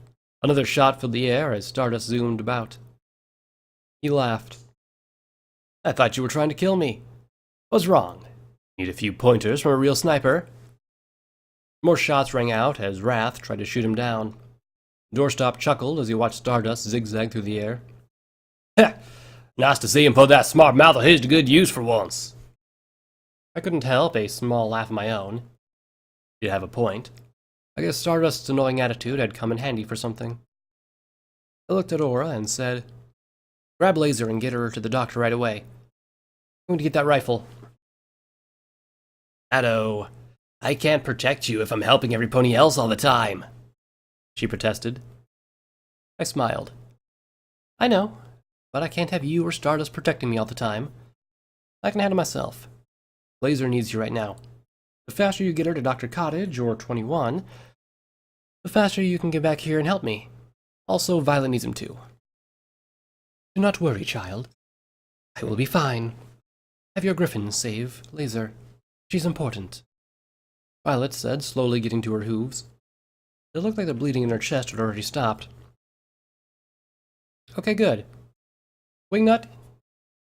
Another shot filled the air as Stardust zoomed about. He laughed. I thought you were trying to kill me. Was wrong. Need a few pointers from a real sniper. More shots rang out as Wrath tried to shoot him down. Doorstop chuckled as he watched Stardust zigzag through the air. Heh! Nice to see him put that smart mouth of his to good use for once. I couldn't help a small laugh of my own. He'd have a point. I guess Stardust's annoying attitude had come in handy for something. I looked at Aura and said, Grab Laser and get her to the doctor right away. I'm going to get that rifle. Addo, I can't protect you if I'm helping every pony else all the time, she protested. I smiled. I know, but I can't have you or Stardust protecting me all the time. I can handle myself. Laser needs you right now. The faster you get her to Dr. Cottage or 21, the faster you can get back here and help me. Also, Violet needs him too. Do not worry, child. I will be fine. Have your Griffin save Laser. She's important. Violet said, slowly getting to her hooves. It looked like the bleeding in her chest had already stopped. Okay, good. Wingnut,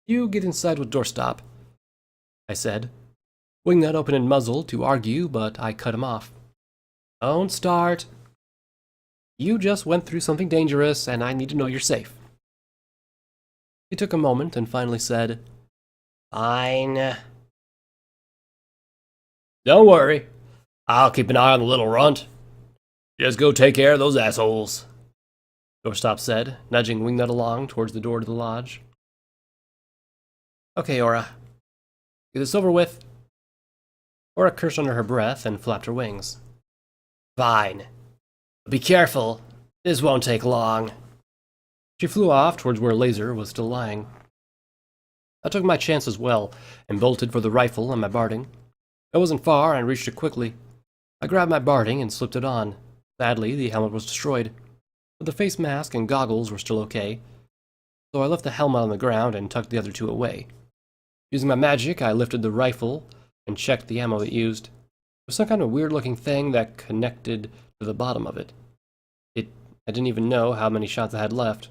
you get inside with Doorstop, I said. Wingnut opened his muzzle to argue, but I cut him off. Don't start. You just went through something dangerous, and I need to know you're safe. He took a moment and finally said, Fine. Don't worry. I'll keep an eye on the little runt. Just go take care of those assholes, Doorstop said, nudging Wingnut along towards the door to the lodge. Okay, Aura. Get this over with. Aura cursed under her breath and flapped her wings. Fine. Be careful. This won't take long. She flew off towards where Laser was still lying. I took my chance as well, and bolted for the rifle and my barding. I wasn't far and reached it quickly. I grabbed my barding and slipped it on. Sadly, the helmet was destroyed, but the face mask and goggles were still okay, so I left the helmet on the ground and tucked the other two away. Using my magic, I lifted the rifle and checked the ammo it used. It was some kind of weird-looking thing that connected to the bottom of it. I didn't even know how many shots I had left,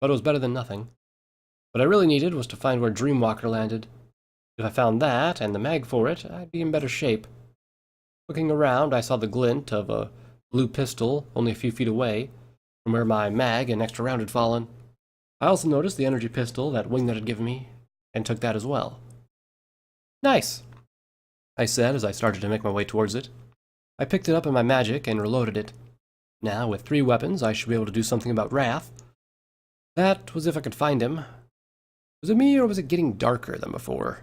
but it was better than nothing. What I really needed was to find where Dreamwalker landed. If I found that, and the mag for it, I'd be in better shape. Looking around, I saw the glint of a blue pistol only a few feet away from where my mag and extra round had fallen. I also noticed the energy pistol that Wingnut had given me, and took that as well. Nice, I said as I started to make my way towards it. I picked it up in my magic and reloaded it. Now, with 3 weapons, I should be able to do something about Wrath. That was if I could find him. Was it me, or was it getting darker than before?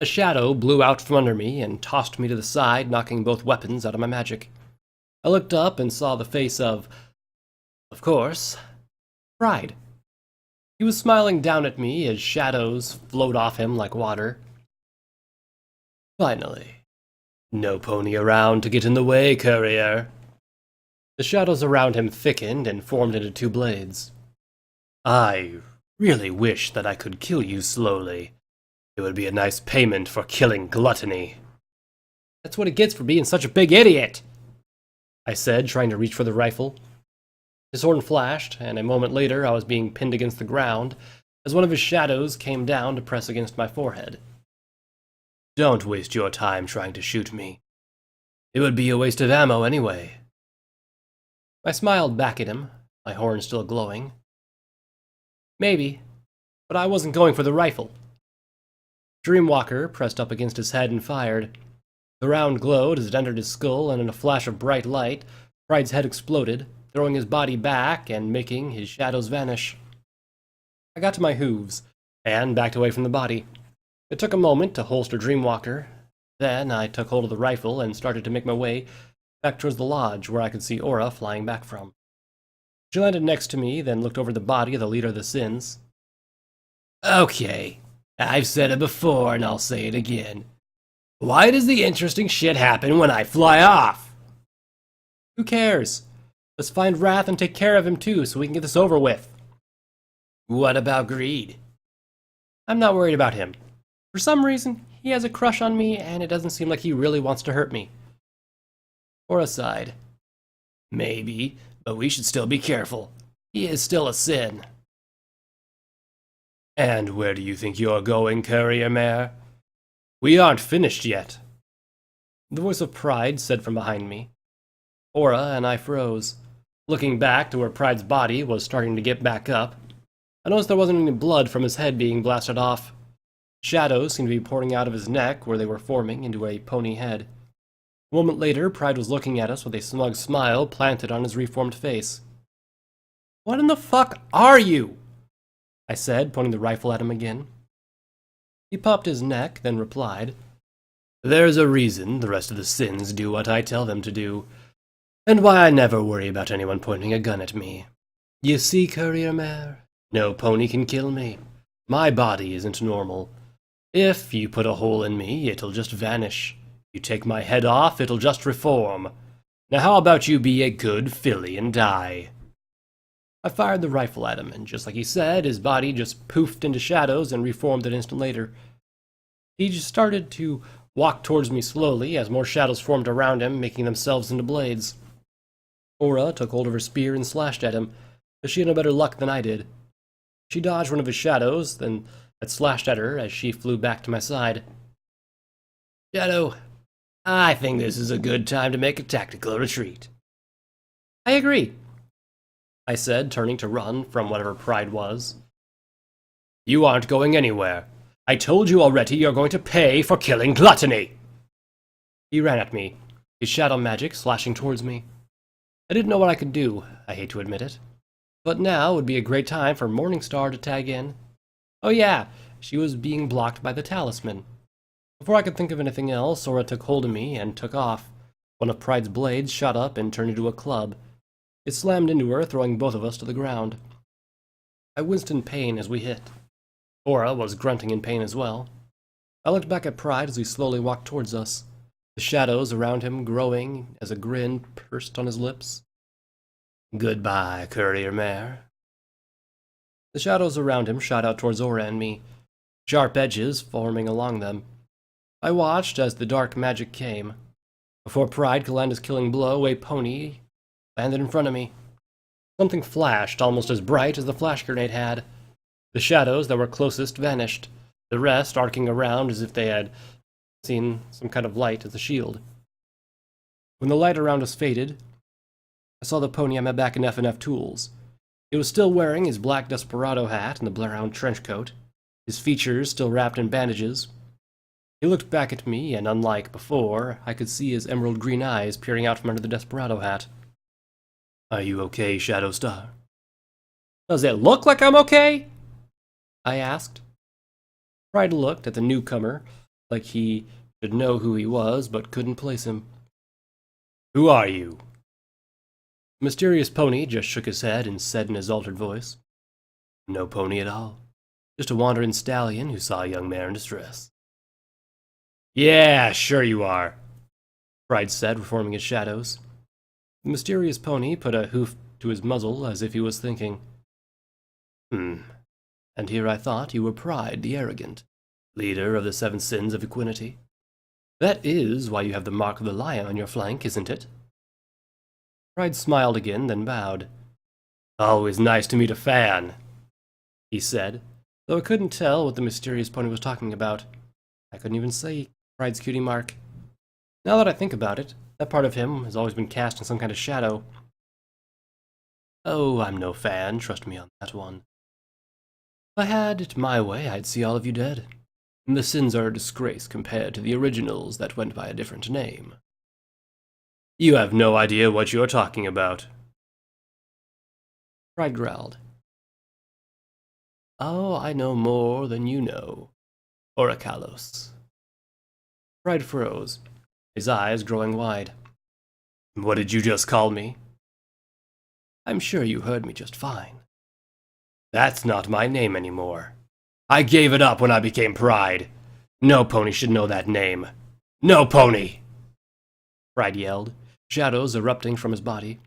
A shadow blew out from under me and tossed me to the side, knocking both weapons out of my magic. I looked up and saw the face of course, Pride. He was smiling down at me as shadows flowed off him like water. Finally. No pony around to get in the way, courier. The shadows around him thickened and formed into 2 blades. I really wish that I could kill you slowly. It would be a nice payment for killing gluttony. That's what it gets for being such a big idiot, I said, trying to reach for the rifle. His horn flashed, and a moment later I was being pinned against the ground as one of his shadows came down to press against my forehead. Don't waste your time trying to shoot me. It would be a waste of ammo anyway. I smiled back at him, my horn still glowing. Maybe, but I wasn't going for the rifle. Dreamwalker pressed up against his head and fired. The round glowed as it entered his skull, and in a flash of bright light, Pride's head exploded, throwing his body back and making his shadows vanish. I got to my hooves, and backed away from the body. It took a moment to holster Dreamwalker. Then I took hold of the rifle and started to make my way back towards the lodge, where I could see Aura flying back from. She landed next to me, then looked over the body of the leader of the Sins. Okay, I've said it before and I'll say it again. Why does the interesting shit happen when I fly off? Who cares? Let's find Wrath and take care of him too, so we can get this over with. What about Greed? I'm not worried about him. For some reason, he has a crush on me, and it doesn't seem like he really wants to hurt me. Aura sighed. Maybe, but we should still be careful. He is still a sin. And where do you think you're going, courier mare? We aren't finished yet. The voice of Pride said from behind me. Aura and I froze. Looking back to where Pride's body was starting to get back up, I noticed there wasn't any blood from his head being blasted off. Shadows seemed to be pouring out of his neck where they were forming into a pony head. A moment later, Pride was looking at us with a smug smile planted on his reformed face. "What in the fuck are you?" I said, pointing the rifle at him again. He popped his neck, then replied, "There's a reason the rest of the Sins do what I tell them to do, and why I never worry about anyone pointing a gun at me. You see, courier mare, no pony can kill me. My body isn't normal. If you put a hole in me, it'll just vanish. You take my head off, it'll just reform. Now how about you be a good filly and die?" I fired the rifle at him, and just like he said, his body just poofed into shadows and reformed an instant later. He just started to walk towards me slowly as more shadows formed around him, making themselves into blades. Aura took hold of her spear and slashed at him, but she had no better luck than I did. She dodged one of his shadows, then that slashed at her as she flew back to my side. Shadow, I think this is a good time to make a tactical retreat. I agree, I said, turning to run from whatever Pride was. "You aren't going anywhere. I told you already you're going to pay for killing Gluttony!" He ran at me, his shadow magic slashing towards me. I didn't know what I could do, I hate to admit it. But now would be a great time for Morningstar to tag in. Oh yeah, she was being blocked by the talisman. Before I could think of anything else, Aura took hold of me and took off. One of Pride's blades shot up and turned into a club. It slammed into her, throwing both of us to the ground. I winced in pain as we hit. Aura was grunting in pain as well. I looked back at Pride as he slowly walked towards us, the shadows around him growing as a grin pursed on his lips. "Goodbye, courier mare." The shadows around him shot out towards Aura and me, sharp edges forming along them. I watched as the dark magic came. Before Pride could land his killing blow, a pony landed in front of me. Something flashed almost as bright as the flash grenade had. The shadows that were closest vanished, the rest arcing around as if they had seen some kind of light as a shield. When the light around us faded, I saw the pony I met back in FNF Tools. It was still wearing his black desperado hat and the Blairhound trench coat, his features still wrapped in bandages. He looked back at me, and unlike before, I could see his emerald green eyes peering out from under the desperado hat. "Are you okay, Shadowstar?" "Does it look like I'm okay?" I asked. Pride looked at the newcomer like he should know who he was, but couldn't place him. "Who are you?" The mysterious pony just shook his head and said in his altered voice, "No pony at all. Just a wandering stallion who saw a young mare in distress." "Yeah, sure you are," Pride said, reforming his shadows. The mysterious pony put a hoof to his muzzle as if he was thinking. And here I thought you were Pride the Arrogant, leader of the 7 sins of equinety. That is why you have the mark of the lion on your flank, isn't it?" Pride smiled again, then bowed. "Always nice to meet a fan," he said, though I couldn't tell what the mysterious pony was talking about. I couldn't even say Pride's cutie mark. Now that I think about it, that part of him has always been cast in some kind of shadow. Oh, I'm no fan, trust me on that one. If I had it my way, I'd see all of you dead. The sins are a disgrace compared to the originals that went by a different name. You have no idea what you are talking about. Pride growled. Oh, I know more than you know, Orakalos. Pride froze, his eyes growing wide. What did you just call me? I'm sure you heard me just fine. That's not my name anymore. I gave it up when I became Pride. No pony should know that name. No pony! Pride yelled, shadows erupting from his body.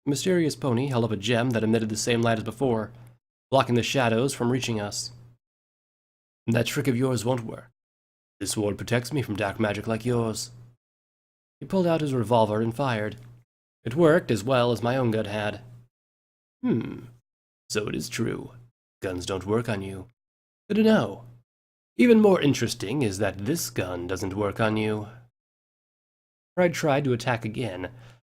The mysterious pony held up a gem that emitted the same light as before, blocking the shadows from reaching us. That trick of yours won't work. This sword protects me from dark magic like yours. He pulled out his revolver and fired. It worked as well as my own gun had. So it is true. Guns don't work on you. Good to know. Even more interesting is that this gun doesn't work on you. Pride tried to attack again,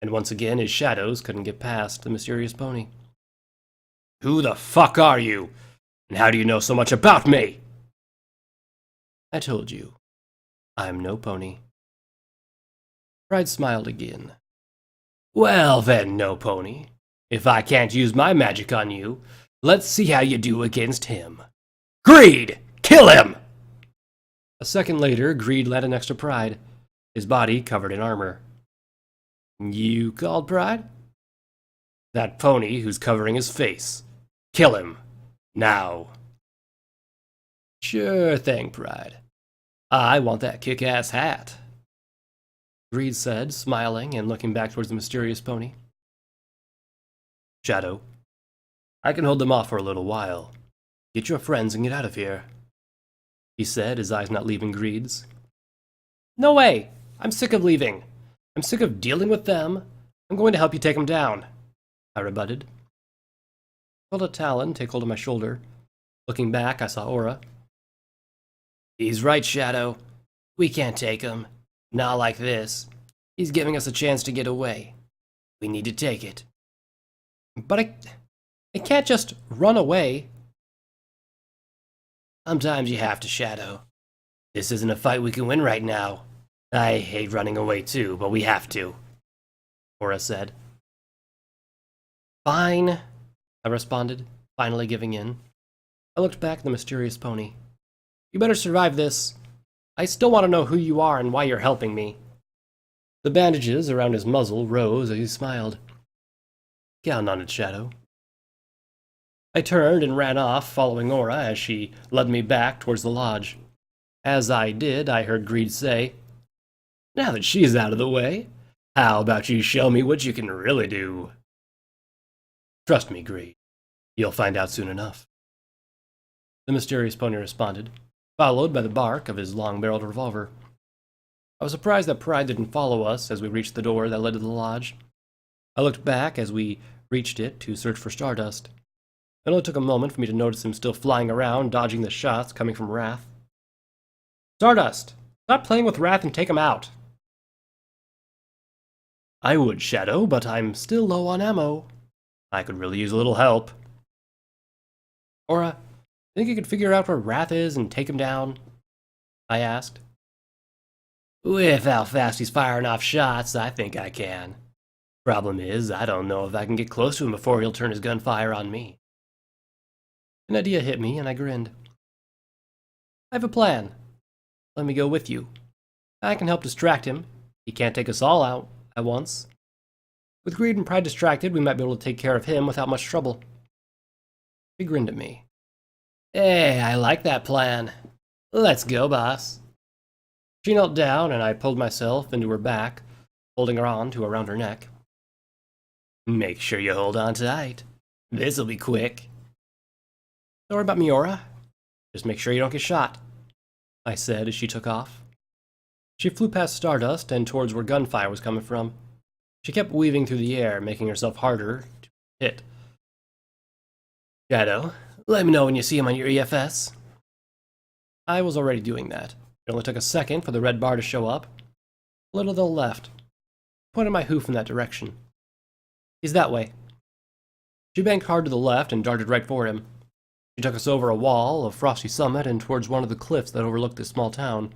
and once again his shadows couldn't get past the mysterious pony. Who the fuck are you? And how do you know so much about me? I told you. I'm no pony. Pride smiled again. Well then, no pony. If I can't use my magic on you, let's see how you do against him. Greed! Kill him! A second later, Greed landed next to Pride, his body covered in armor. You called Pride? That pony who's covering his face. Kill him. Now. Sure thing, Pride. I want that kick-ass hat. Greed said, smiling and looking back towards the mysterious pony. Shadow, I can hold them off for a little while. Get your friends and get out of here, he said, his eyes not leaving Greed's. No way! I'm sick of leaving. I'm sick of dealing with them. I'm going to help you take them down, I rebutted. I felt a talon take hold of my shoulder. Looking back, I saw Aura. He's right, Shadow. We can't take him. Not like this. He's giving us a chance to get away. We need to take it. But I can't just run away. Sometimes you have to, Shadow. This isn't a fight we can win right now. I hate running away too, but we have to, Aura said. Fine, I responded, finally giving in. I looked back at the mysterious pony. You better survive this. I still want to know who you are and why you're helping me. The bandages around his muzzle rose as he smiled. Count on it, Shadow. I turned and ran off, following Aura as she led me back towards the lodge. As I did, I heard Greed say, Now that she's out of the way, how about you show me what you can really do? Trust me, Greed. You'll find out soon enough. The mysterious pony responded, followed by the bark of his long-barreled revolver. I was surprised that Pride didn't follow us as we reached the door that led to the lodge. I looked back as we reached it to search for Stardust. It only took a moment for me to notice him still flying around, dodging the shots coming from Wrath. Stardust! Stop playing with Wrath and take him out! I would, Shadow, but I'm still low on ammo. I could really use a little help. Aura, think you could figure out where Wrath is and take him down? I asked. With how fast he's firing off shots, I think I can. Problem is, I don't know if I can get close to him before he'll turn his gunfire on me. An idea hit me, and I grinned. I have a plan. Let me go with you. I can help distract him. He can't take us all out at once. With Greed and Pride distracted, we might be able to take care of him without much trouble. He grinned at me. Hey, I like that plan. Let's go, boss. She knelt down, and I pulled myself into her back, holding her on to around her neck. Make sure you hold on tight. This'll be quick. Don't worry about me, Aura. Just make sure you don't get shot, I said as she took off. She flew past Stardust and towards where gunfire was coming from. She kept weaving through the air, making herself harder to hit. Shadow, let me know when you see him on your EFS. I was already doing that. It only took a second for the red bar to show up. A little to the left. Pointed my hoof in that direction. He's that way. She banked hard to the left and darted right for him. She took us over a wall, a frosty summit, and towards one of the cliffs that overlooked this small town.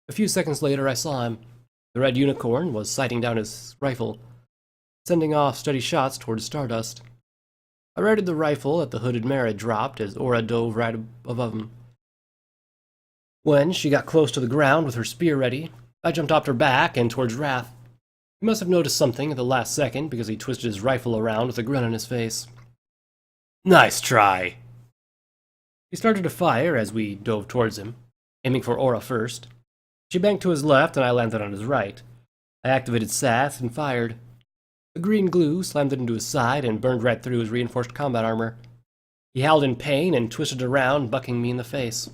A few seconds later, I saw him. The red unicorn was sighting down his rifle, sending off steady shots towards Stardust. I righted the rifle at the hooded mare dropped as Aura dove right above him. When she got close to the ground with her spear ready, I jumped off her back and towards Wrath. He must have noticed something at the last second because he twisted his rifle around with a grin on his face. Nice try. He started to fire as we dove towards him, aiming for Aura first. She banked to his left and I landed on his right. I activated SAS and fired. The green glue slammed it into his side and burned right through his reinforced combat armor. He howled in pain and twisted around, bucking me in the face.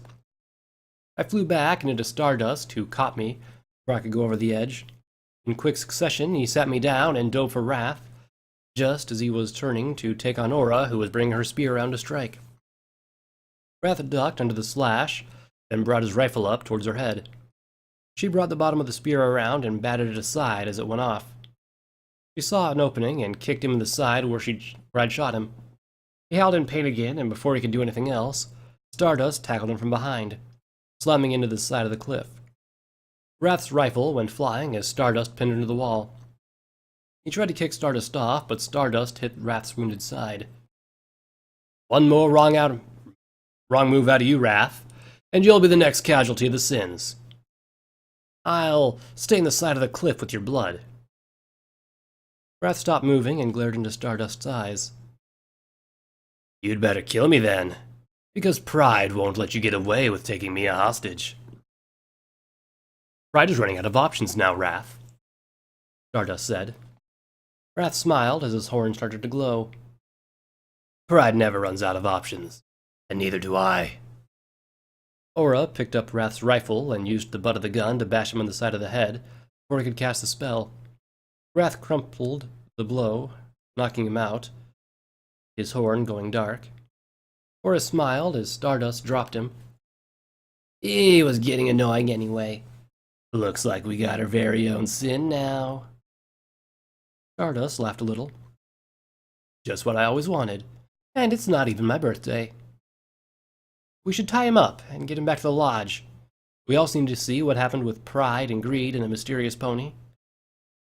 I flew back and into Stardust, who caught me before I could go over the edge. In quick succession, he sat me down and dove for Wrath, just as he was turning to take on Aura, who was bringing her spear around to strike. Wrath ducked under the slash, then brought his rifle up towards her head. She brought the bottom of the spear around and batted it aside as it went off. She saw an opening and kicked him in the side where I'd shot him. He howled in pain again, and before he could do anything else, Stardust tackled him from behind, slamming into the side of the cliff. Wrath's rifle went flying as Stardust pinned her to the wall. He tried to kick Stardust off, but Stardust hit Wrath's wounded side. One more wrong move out of you, Wrath, and you'll be the next casualty of the sins. I'll stain the side of the cliff with your blood. Wrath stopped moving and glared into Stardust's eyes. You'd better kill me then, because pride won't let you get away with taking me a hostage. Pride is running out of options now, Wrath, Stardust said. Wrath smiled as his horn started to glow. Pride never runs out of options, and neither do I. Aura picked up Wrath's rifle and used the butt of the gun to bash him on the side of the head before he could cast the spell. Wrath crumpled the blow, knocking him out, his horn going dark. Aura smiled as Stardust dropped him. He was getting annoying anyway. Looks like we got our very own sin now. Stardust laughed a little. Just what I always wanted, and it's not even my birthday. We should tie him up and get him back to the lodge. We also need to see what happened with Pride and Greed and the mysterious pony,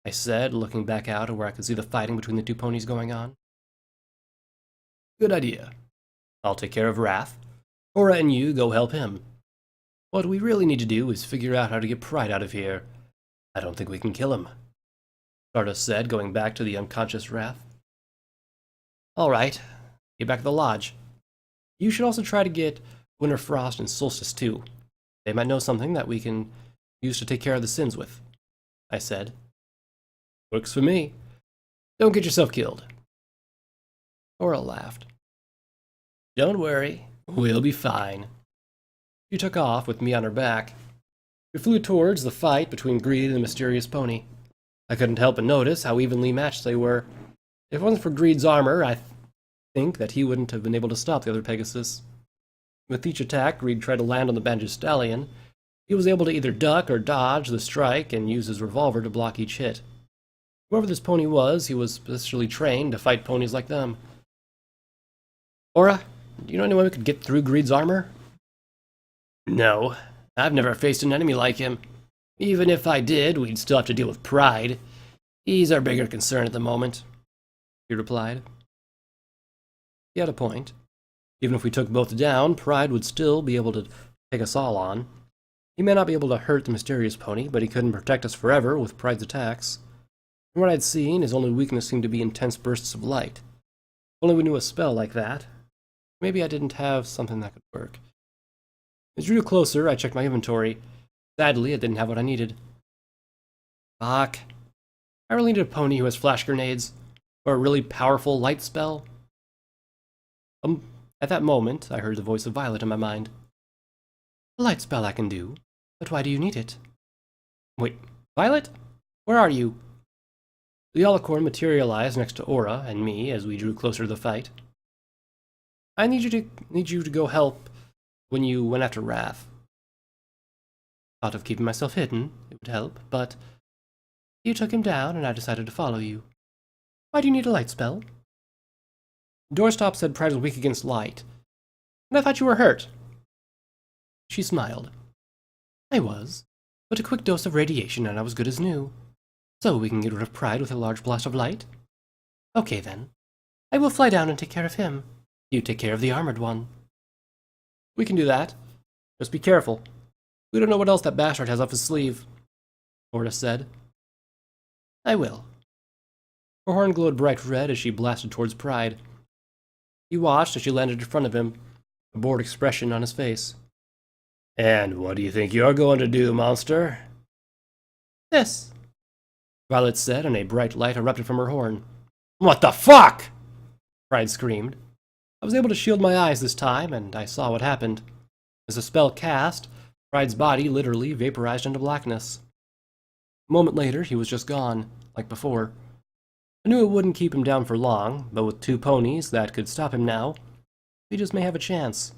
I said, looking back out at where I could see the fighting between the two ponies going on. Good idea. I'll take care of Wrath. Aura and you go help him. What we really need to do is figure out how to get Pride out of here. I don't think we can kill him, Stardust said, going back to the unconscious Wrath. All right, get back to the lodge. You should also try to get Winter Frost and Solstice too. They might know something that we can use to take care of the sins with, I said. Works for me. Don't get yourself killed. Aura laughed. Don't worry, we'll be fine. She took off with me on her back. We flew towards the fight between Greed and the mysterious pony. I couldn't help but notice how evenly matched they were. If it wasn't for Greed's armor, I think that he wouldn't have been able to stop the other Pegasus. With each attack, Greed tried to land on the bandaged stallion. He was able to either duck or dodge the strike and use his revolver to block each hit. Whoever this pony was, he was specially trained to fight ponies like them. Aura, do you know anyone who could get through Greed's armor? No, I've never faced an enemy like him. Even if I did, we'd still have to deal with Pride. He's our bigger concern at the moment, he replied. He had a point. Even if we took both down, Pride would still be able to take us all on. He may not be able to hurt the mysterious pony, but he couldn't protect us forever with Pride's attacks. From what I'd seen, his only weakness seemed to be intense bursts of light. If only we knew a spell like that. Maybe I didn't have something that could work. As we drew closer, I checked my inventory. Sadly, I didn't have what I needed. Fuck. I really need a pony who has flash grenades, or a really powerful light spell. At that moment, I heard the voice of Violet in my mind. A light spell I can do, but why do you need it? Wait, Violet? Where are you? The Alicorn materialized next to Aura and me as we drew closer to the fight. I need you to go help when you went after Wrath. Thought of keeping myself hidden, it would help, but you took him down and I decided to follow you. Why do you need a light spell? Doorstop said Pride was weak against light. And I thought you were hurt. She smiled. I was, but a quick dose of radiation and I was good as new. So we can get rid of Pride with a large blast of light? Okay then. I will fly down and take care of him. You take care of the armored one. We can do that. Just be careful. We don't know what else that bastard has up his sleeve, Orta said. I will. Her horn glowed bright red as she blasted towards Pride. He watched as she landed in front of him, a bored expression on his face. And what do you think you're going to do, monster? This, Violet said, and a bright light erupted from her horn. What the fuck? Pride screamed. I was able to shield my eyes this time, and I saw what happened. As the spell cast, Pride's body literally vaporized into blackness. A moment later, he was just gone, like before. I knew it wouldn't keep him down for long, but with 2 ponies that could stop him now, we just may have a chance.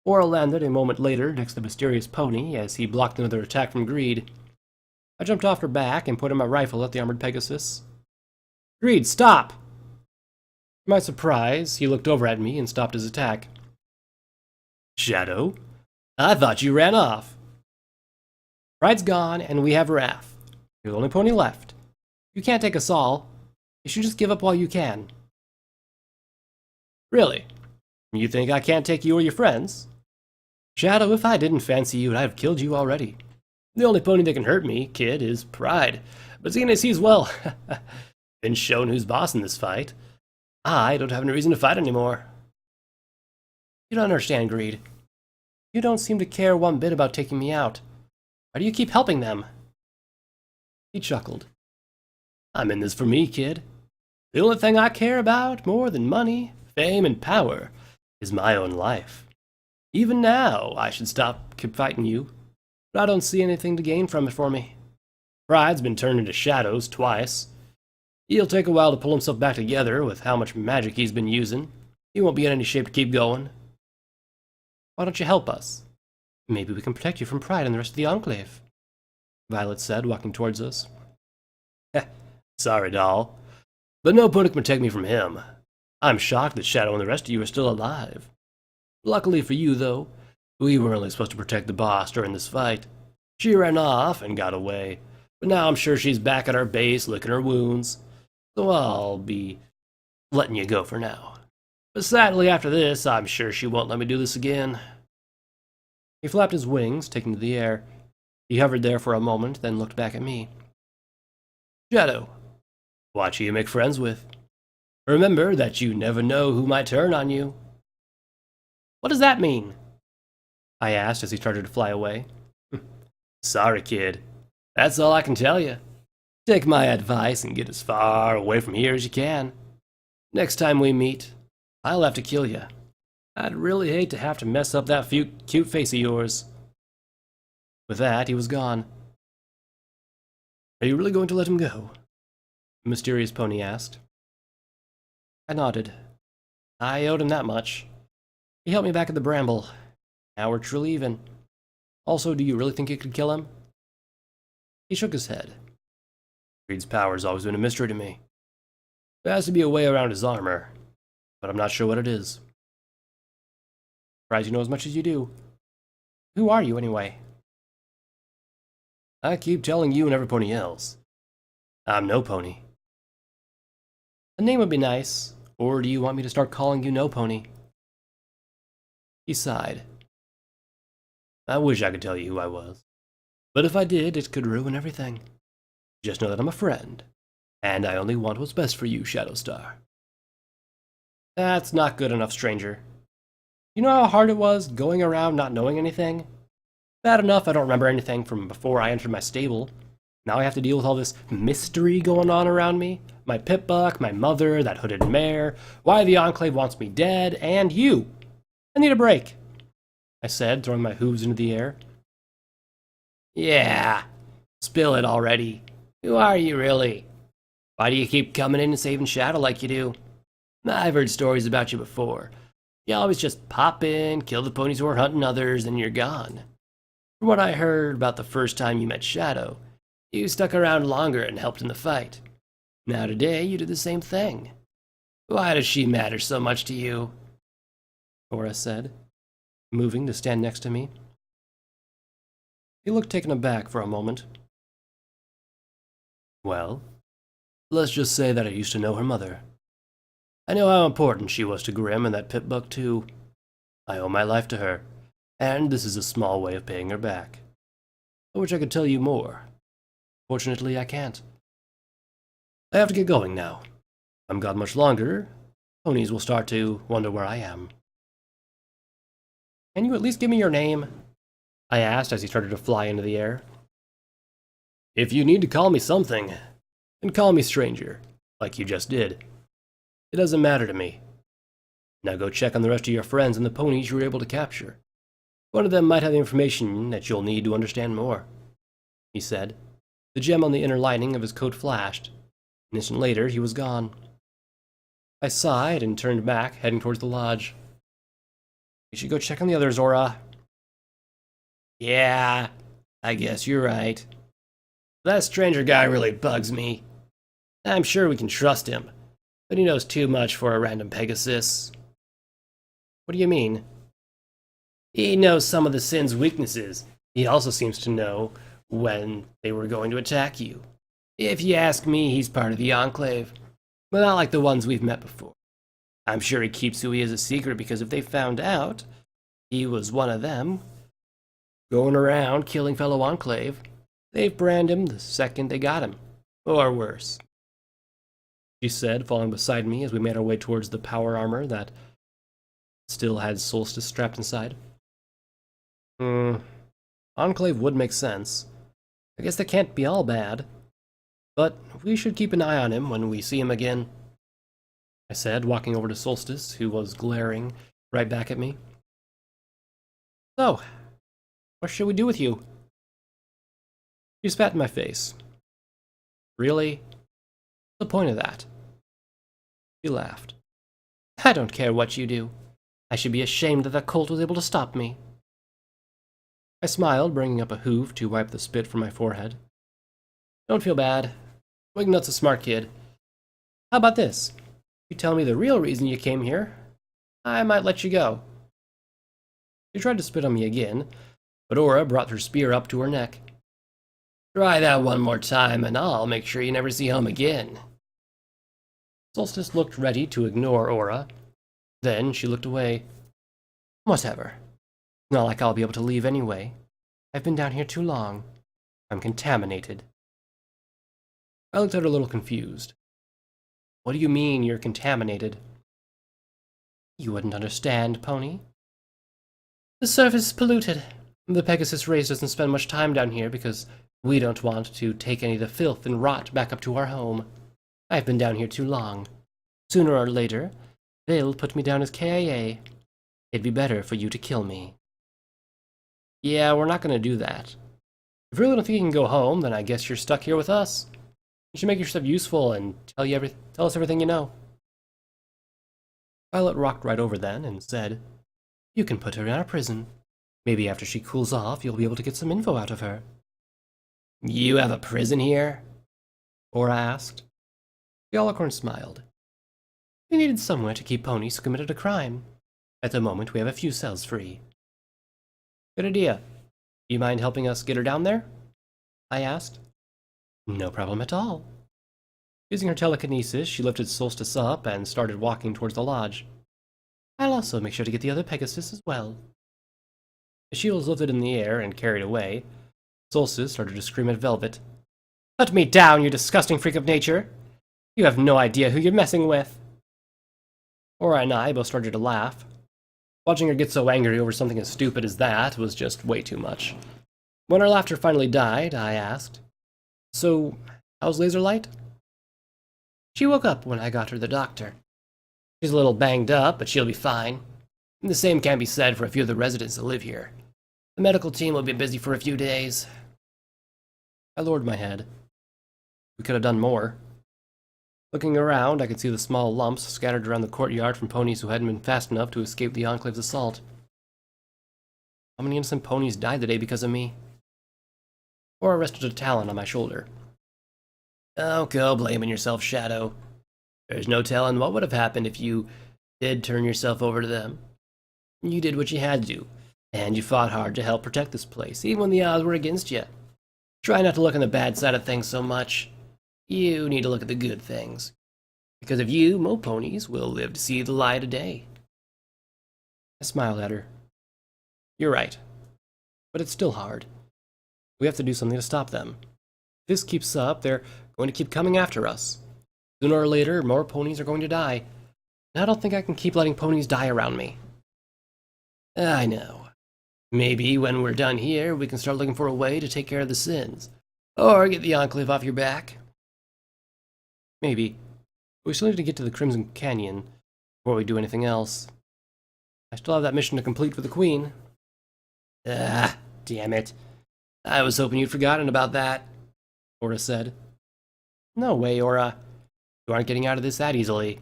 Aura landed a moment later next to the mysterious pony as he blocked another attack from Greed. I jumped off her back and put in my rifle at the armored Pegasus. Greed, stop! To my surprise, he looked over at me and stopped his attack. Shadow? I thought you ran off. Pride's gone, and we have Wraith. You're the only pony left. You can't take us all. You should just give up while you can. Really? You think I can't take you or your friends? Shadow, if I didn't fancy you, I'd have killed you already. The only pony that can hurt me, kid, is Pride. But seeing as he's, well, been shown who's boss in this fight, I don't have any reason to fight anymore. You don't understand, Greed. You don't seem to care one bit about taking me out. Why do you keep helping them? He chuckled. I'm in this for me, kid. The only thing I care about more than money, fame, and power is my own life. Even now, I should stop fighting you, but I don't see anything to gain from it for me. Pride's been turned into shadows twice. He'll take a while to pull himself back together with how much magic he's been using. He won't be in any shape to keep going. Why don't you help us? Maybe we can protect you from Pride and the rest of the Enclave, Violet said, walking towards us. Sorry, doll, but no pony can protect me from him. I'm shocked that Shadow and the rest of you are still alive. Luckily for you, though, we were only supposed to protect the boss during this fight. She ran off and got away, but now I'm sure she's back at our base licking her wounds, so I'll be letting you go for now. But sadly, after this, I'm sure she won't let me do this again. He flapped his wings, taking to the air. He hovered there for a moment, then looked back at me. Shadow, watch who you make friends with. Remember that you never know who might turn on you. What does that mean? I asked as he started to fly away. Sorry, kid. That's all I can tell you. Take my advice and get as far away from here as you can. Next time we meet, I'll have to kill you. I'd really hate to have to mess up that cute face of yours. With that, he was gone. Are you really going to let him go? The mysterious pony asked. I nodded. I owed him that much. He helped me back at the Bramble. Now we're truly even. Also, do you really think you could kill him? He shook his head. Greed's power's always been a mystery to me. There has to be a way around his armor, but I'm not sure what it is. Surprised you know as much as you do. Who are you, anyway? I keep telling you and every pony else. I'm no pony. The name would be nice, or do you want me to start calling you No Pony? He sighed. I wish I could tell you who I was, but if I did, it could ruin everything. Just know that I'm a friend, and I only want what's best for you, Shadowstar. That's not good enough, stranger. You know how hard it was going around not knowing anything? Bad enough I don't remember anything from before I entered my stable. Now I have to deal with all this mystery going on around me. My pipbuck, my mother, that hooded mare, why the Enclave wants me dead, and you. I need a break, I said, throwing my hooves into the air. Yeah, spill it already. Who are you, really? Why do you keep coming in and saving Shadow like you do? I've heard stories about you before. You always just pop in, kill the ponies who are hunting others, and you're gone. From what I heard about the first time you met Shadow, you stuck around longer and helped in the fight. Now today, you did the same thing. Why does she matter so much to you? Aura said, moving to stand next to me. He looked taken aback for a moment. Well, let's just say that I used to know her mother. I know how important she was to Grim and that Pip-Buck too. I owe my life to her, and this is a small way of paying her back. I wish I could tell you more. Fortunately, I can't. I have to get going now. If I'm gone much longer, ponies will start to wonder where I am. Can you at least give me your name? I asked as he started to fly into the air. If you need to call me something, then call me stranger, like you just did. It doesn't matter to me. Now go check on the rest of your friends and the ponies you were able to capture. One of them might have the information that you'll need to understand more, he said. The gem on the inner lining of his coat flashed. An instant later, he was gone. I sighed and turned back, heading towards the lodge. You should go check on the others, Aura. Yeah, I guess you're right. That stranger guy really bugs me. I'm sure we can trust him, but he knows too much for a random Pegasus. What do you mean? He knows some of the Sin's weaknesses. He also seems to know when they were going to attack you. If you ask me, he's part of the Enclave, but not like the ones we've met before. I'm sure he keeps who he is a secret because if they found out he was one of them, going around killing fellow Enclave, they'd brand him the second they got him. Or worse. She said, falling beside me as we made our way towards the power armor that still had Solstice strapped inside. Enclave would make sense. I guess they can't be all bad. But we should keep an eye on him when we see him again, I said, walking over to Solstice, who was glaring right back at me. So, what should we do with you? She spat in my face. Really? What's the point of that? She laughed. I don't care what you do. I should be ashamed that the colt was able to stop me. I smiled, bringing up a hoof to wipe the spit from my forehead. Don't feel bad. Wingnut's a smart kid. How about this? You tell me the real reason you came here, I might let you go. She tried to spit on me again, but Aura brought her spear up to her neck. Try that one more time, and I'll make sure you never see home again. Solstice looked ready to ignore Aura. Then she looked away. Whatever. Not like I'll be able to leave anyway. I've been down here too long. I'm contaminated. I looked at her a little confused. What do you mean you're contaminated? You wouldn't understand, Pony. The surface is polluted. The Pegasus race doesn't spend much time down here because we don't want to take any of the filth and rot back up to our home. I've been down here too long. Sooner or later, they'll put me down as KIA. It'd be better for you to kill me. Yeah, we're not going to do that. If you really don't think you can go home, then I guess you're stuck here with us. You should make yourself useful and tell us everything you know. Violet rocked right over then and said, You can put her in our prison. Maybe after she cools off, you'll be able to get some info out of her. You have a prison here? Aura asked. The Alicorn smiled. We needed somewhere to keep ponies who committed a crime. At the moment, we have a few cells free. Good idea. Do you mind helping us get her down there? I asked. No problem at all. Using her telekinesis, she lifted Solstice up and started walking towards the lodge. I'll also make sure to get the other Pegasus as well. The shield was lifted in the air and carried away. Solstice started to scream at Velvet. Put me down, you disgusting freak of nature! You have no idea who you're messing with! Aura and I both started to laugh. Watching her get so angry over something as stupid as that was just way too much. When her laughter finally died, I asked, So, how's Laserlight? She woke up when I got her the doctor. She's a little banged up, but she'll be fine. And the same can be said for a few of the residents that live here. The medical team will be busy for a few days. I lowered my head. We could have done more. Looking around, I could see the small lumps scattered around the courtyard from ponies who hadn't been fast enough to escape the Enclave's assault. How many innocent ponies died today because of me? Or rested a talon on my shoulder. Don't go blaming yourself, Shadow. There's no telling what would have happened if you did turn yourself over to them. You did what you had to do, and you fought hard to help protect this place, even when the odds were against you. Try not to look on the bad side of things so much. You need to look at the good things. Because of you, more ponies will live to see the light of day. I smiled at her. You're right. But it's still hard. We have to do something to stop them. If this keeps up, they're going to keep coming after us. Sooner or later, more ponies are going to die. And I don't think I can keep letting ponies die around me. I know. Maybe when we're done here, we can start looking for a way to take care of the sins. Or get the Enclave off your back. Maybe. We still need to get to the Crimson Canyon before we do anything else. I still have that mission to complete for the Queen. Ah, damn it. I was hoping you'd forgotten about that, Aura said. No way, Aura. You aren't getting out of this that easily,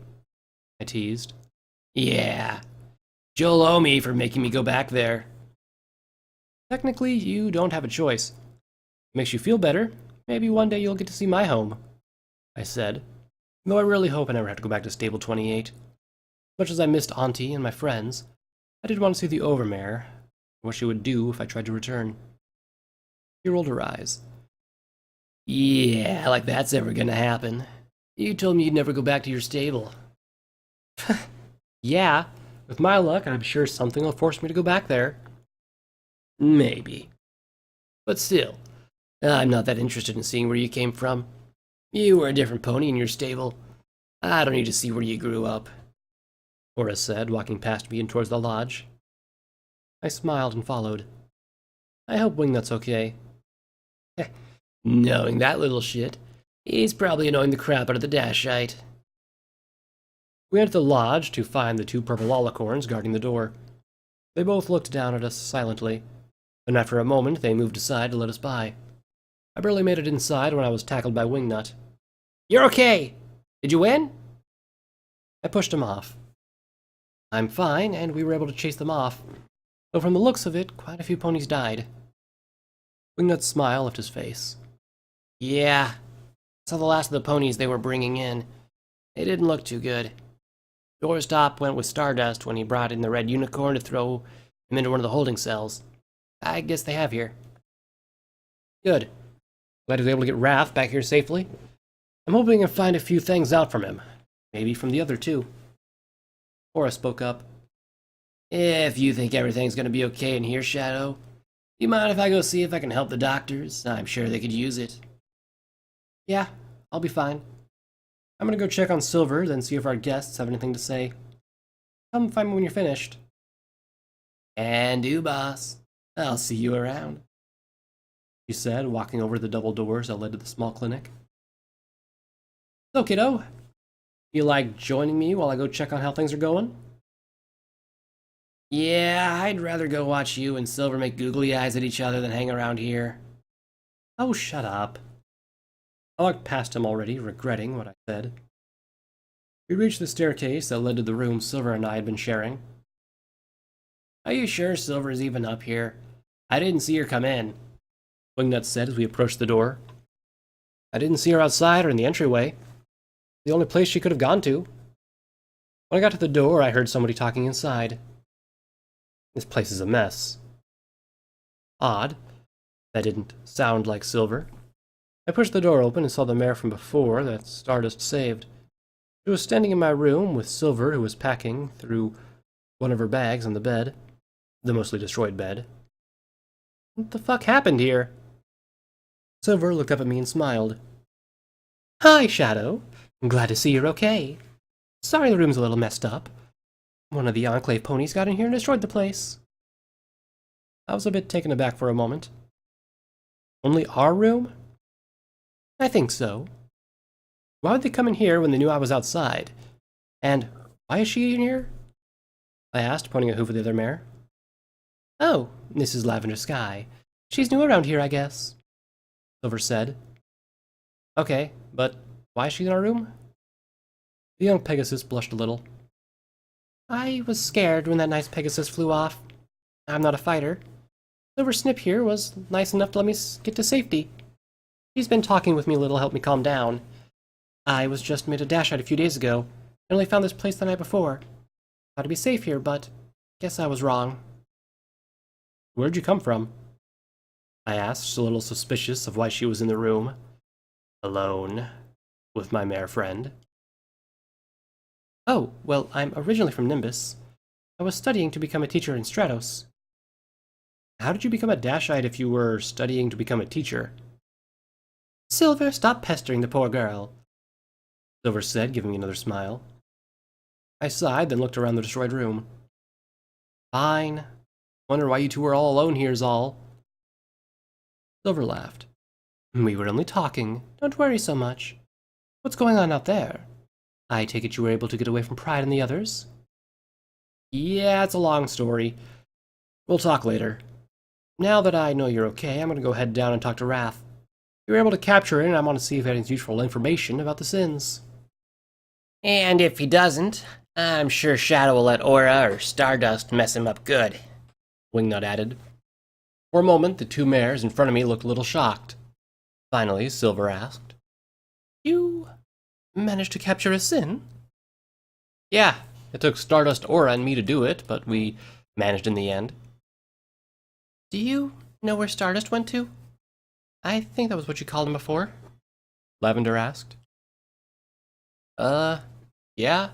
I teased. Yeah. You'll owe me for making me go back there. Technically, you don't have a choice. It makes you feel better. Maybe one day you'll get to see my home, I said, though I really hope I never have to go back to Stable 28. Much as I missed Aunty and my friends, I did want to see the Overmare, what she would do if I tried to return. She rolled her eyes. Yeah, like that's ever gonna happen. You told me you'd never go back to your stable. Yeah, with my luck, I'm sure something will force me to go back there. Maybe. But still, I'm not that interested in seeing where you came from. You were a different pony in your stable. I don't need to see where you grew up, Aura said, walking past me and towards the lodge. I smiled and followed. I hope Wingnut's okay. Knowing that little shit, he's probably annoying the crap out of the Dashite. We entered the lodge to find the two purple alicorns guarding the door. They both looked down at us silently, and after a moment they moved aside to let us by. I barely made it inside when I was tackled by Wingnut. You're okay! Did you win? I pushed him off. I'm fine, and we were able to chase them off, though from the looks of it, quite a few ponies died. Wingnut's smile left his face. Yeah, saw the last of the ponies they were bringing in. They didn't look too good. Doorstop went with Stardust when he brought in the red unicorn to throw him into one of the holding cells. I guess they have here. Good. Glad he was able to get Wraith back here safely. I'm hoping I can find a few things out from him. Maybe from the other two. Aura spoke up. If you think everything's gonna be okay in here, Shadow, you mind if I go see if I can help the doctors? I'm sure they could use it. Yeah, I'll be fine. I'm gonna go check on Silver, then see if our guests have anything to say. Come find me when you're finished. And do, boss. I'll see you around, she said, walking over to the double doors that led to the small clinic. So, kiddo, you like joining me while I go check on how things are going? Yeah, I'd rather go watch you and Silver make googly eyes at each other than hang around here. Oh, shut up. I walked past him already, regretting what I said. We reached the staircase that led to the room Silver and I had been sharing. Are you sure Silver's even up here? I didn't see her come in, Wingnut said as we approached the door. I didn't see her outside or in the entryway. The only place she could have gone to. When I got to the door, I heard somebody talking inside. This place is a mess. Odd. That didn't sound like Silver. I pushed the door open and saw the mare from before that Stardust saved. She was standing in my room with Silver, who was packing through one of her bags on the bed. The mostly destroyed bed. What the fuck happened here? Silver looked up at me and smiled. Hi, Shadow. I'm glad to see you're okay. Sorry the room's a little messed up. One of the Enclave ponies got in here and destroyed the place. I was a bit taken aback for a moment. Only our room? I think so. Why would they come in here when they knew I was outside? And why is she in here? I asked, pointing a hoof at the other mare. Oh, this is Lavender Sky. She's new around here, I guess, Silver said. Okay, but why is she in our room? The young Pegasus blushed a little. I was scared when that nice Pegasus flew off. I'm not a fighter. Silver Snip here was nice enough to let me get to safety. She's been talking with me a little to help me calm down. I was just made a dash out a few days ago, and only found this place the night before. Thought I'd be safe here, but Guess I was wrong. Where'd you come from? I asked, a little suspicious of why she was in the room, alone, with my mare friend. Oh, well, I'm originally from Nimbus. I was studying to become a teacher in Stratos. How did you become a Dashite if you were studying to become a teacher? Silver, stop pestering the poor girl. Silver said, giving me another smile. I sighed, then looked around the destroyed room. Fine. Wonder why you two were all alone here's all. Silver laughed. We were only talking. Don't worry so much. What's going on out there? I take it you were able to get away from Pride and the others? Yeah, it's a long story. We'll talk later. Now that I know you're okay, I'm gonna go head down and talk to Wrath. You were able to capture it, and I want to see if it has useful information about the sins. And if he doesn't, I'm sure Shadow will let Aura or Stardust mess him up good. Wingnut added. For a moment, the two mares in front of me looked a little shocked. Finally, Silver asked, You managed to capture a sin? Yeah, it took Stardust, Aura, and me to do it, but we managed in the end. Do you know where Stardust went to? I think that was what you called him before. Lavender asked. Yeah.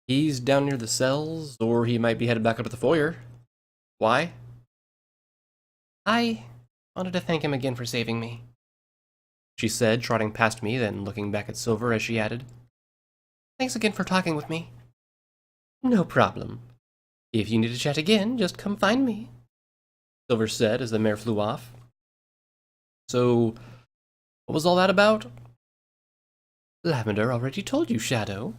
He's down near the cells, or he might be headed back up to the foyer. Why? I wanted to thank him again for saving me, she said, trotting past me, then looking back at Silver as she added, Thanks again for talking with me. No problem. If you need to chat again, just come find me, Silver said as the mare flew off. So, what was all that about? Lavender already told you, Shadow.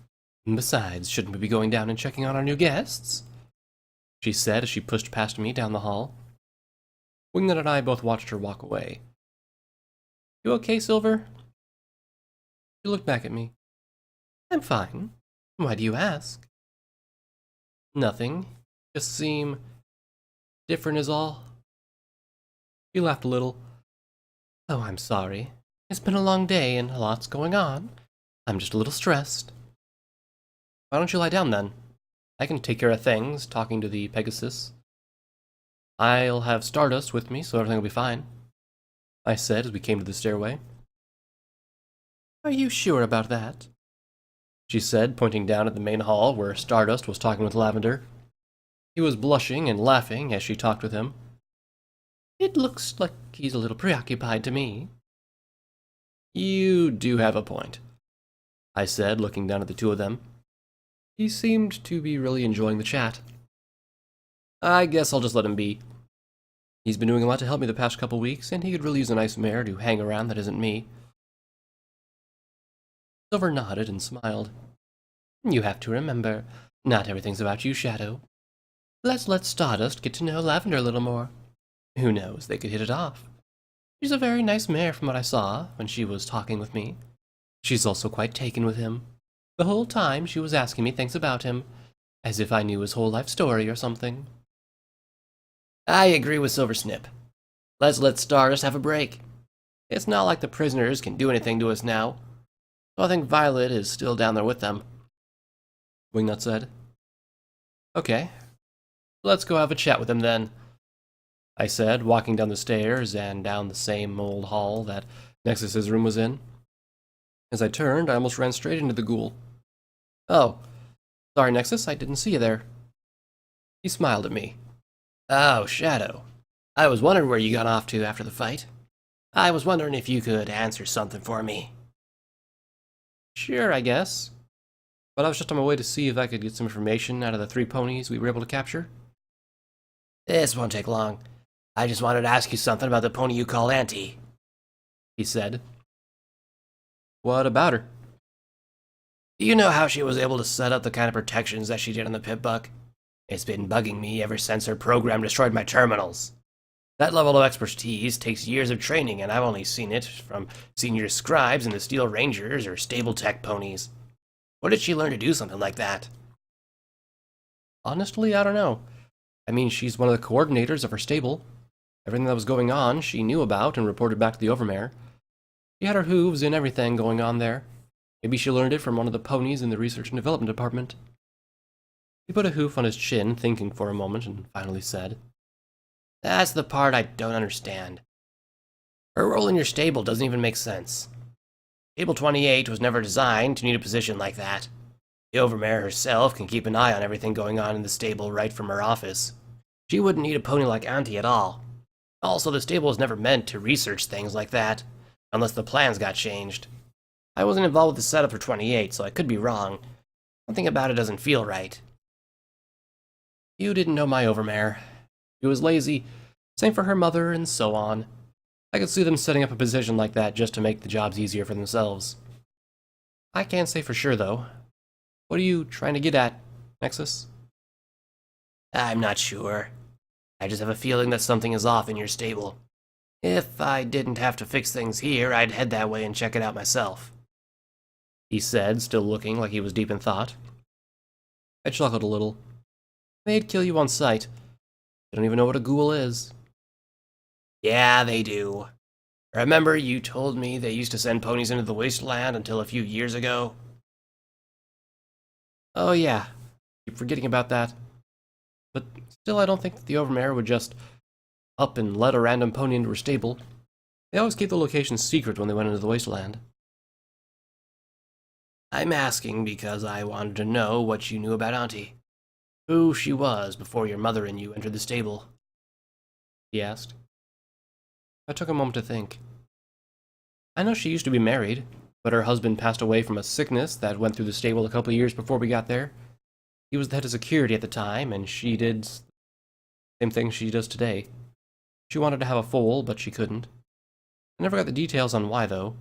Besides, shouldn't we be going down and checking on our new guests? She said as she pushed past me down the hall. Wingnut and I both watched her walk away. You okay, Silver? She looked back at me. I'm fine. Why do you ask? Nothing. Just seem different is all. She laughed a little. Oh, I'm sorry. It's been a long day and lots going on. I'm just a little stressed. Why don't you lie down then? I can take care of things, talking to the Pegasus. I'll have Stardust with me, so everything will be fine, I said as we came to the stairway. Are you sure about that? She said, pointing down at the main hall where Stardust was talking with Lavender. He was blushing and laughing as she talked with him. It looks like he's a little preoccupied to me. You do have a point, I said, looking down at the two of them. He seemed to be really enjoying the chat. I guess I'll just let him be. He's been doing a lot to help me the past couple weeks, and he could really use a nice mare to hang around that isn't me. Silver nodded and smiled. You have to remember, not everything's about you, Shadow. Let's let Stardust get to know Lavender a little more. Who knows, they could hit it off. She's a very nice mare from what I saw when she was talking with me. She's also quite taken with him. The whole time she was asking me things about him, as if I knew his whole life story or something. I agree with Silver Snip. Let's let Stardust have a break. It's not like the prisoners can do anything to us now. So I think Violet is still down there with them. Wingnut said. Okay, let's go have a chat with him then, I said, walking down the stairs and down the same old hall that Nexus's room was in. As I turned, I almost ran straight into the ghoul. Oh, sorry, Nexus, I didn't see you there. He smiled at me. Oh, Shadow. I was wondering where you got off to after the fight. I was wondering if you could answer something for me. Sure, I guess. But I was just on my way to see if I could get some information out of the 3 ponies we were able to capture. This won't take long. I just wanted to ask you something about the pony you call Aunty, he said. What about her? Do you know how she was able to set up the kind of protections that she did on the Pip-Buck? It's been bugging me ever since her program destroyed my terminals. That level of expertise takes years of training, and I've only seen it from senior scribes in the Steel Rangers or Stable Tech ponies. Where did she learn to do something like that? Honestly, I don't know. I mean, she's one of the coordinators of her stable. Everything that was going on, she knew about and reported back to the Overmare. She had her hooves in everything going on there. Maybe she learned it from one of the ponies in the Research and Development Department. He put a hoof on his chin, thinking for a moment, and finally said, That's the part I don't understand. Her role in your stable doesn't even make sense. Stable 28 was never designed to need a position like that. The Overmare herself can keep an eye on everything going on in the stable right from her office. She wouldn't need a pony like Aunty at all. Also, the stable was never meant to research things like that, unless the plans got changed. I wasn't involved with the setup for 28, so I could be wrong. Something about it doesn't feel right. You didn't know my Overmare. She was lazy, same for her mother, and so on. I could see them setting up a position like that just to make the jobs easier for themselves. I can't say for sure, though. What are you trying to get at, Nexus? I'm not sure. I just have a feeling that something is off in your stable. If I didn't have to fix things here, I'd head that way and check it out myself. He said, still looking like he was deep in thought. I chuckled a little. They'd kill you on sight. They don't even know what a ghoul is. Yeah, they do. Remember you told me they used to send ponies into the wasteland until a few years ago? Oh yeah, keep forgetting about that. But still, I don't think that the Overmare would just up and let a random pony into her stable. They always keep the location secret when they went into the wasteland. I'm asking because I wanted to know what you knew about Aunty. Who she was before your mother and you entered the stable. He asked. I took a moment to think. I know she used to be married, but her husband passed away from a sickness that went through the stable a couple of years before we got there. He was the head of security at the time, and she did the same thing she does today. She wanted to have a foal, but she couldn't. I never got the details on why, though.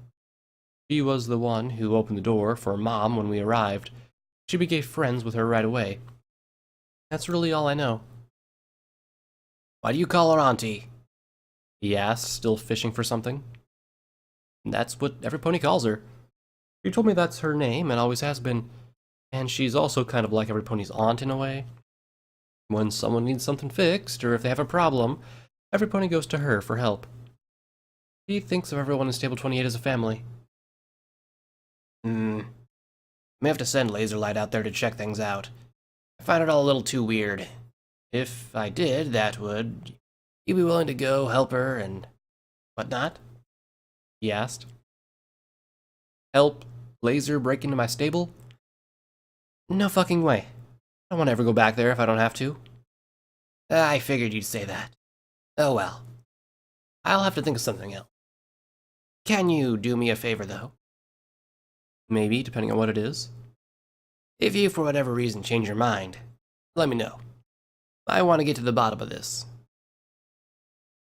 She was the one who opened the door for Mom when we arrived. She became friends with her right away. That's really all I know. Why do you call her Aunty? He asked, still fishing for something. That's what every pony calls her. She told me that's her name and always has been. And she's also kind of like every pony's aunt in a way. When someone needs something fixed, or if they have a problem, every pony goes to her for help. She thinks of everyone in Stable 28 as a family. May have to send Laserlight out there to check things out. I find it all a little too weird. If I did, that would... You be willing to go help her and whatnot? He asked. Help Laser break into my stable? No fucking way. I don't want to ever go back there if I don't have to. I figured you'd say that. Oh well. I'll have to think of something else. Can you do me a favor, though? Maybe, depending on what it is. If you, for whatever reason, change your mind, let me know. I want to get to the bottom of this.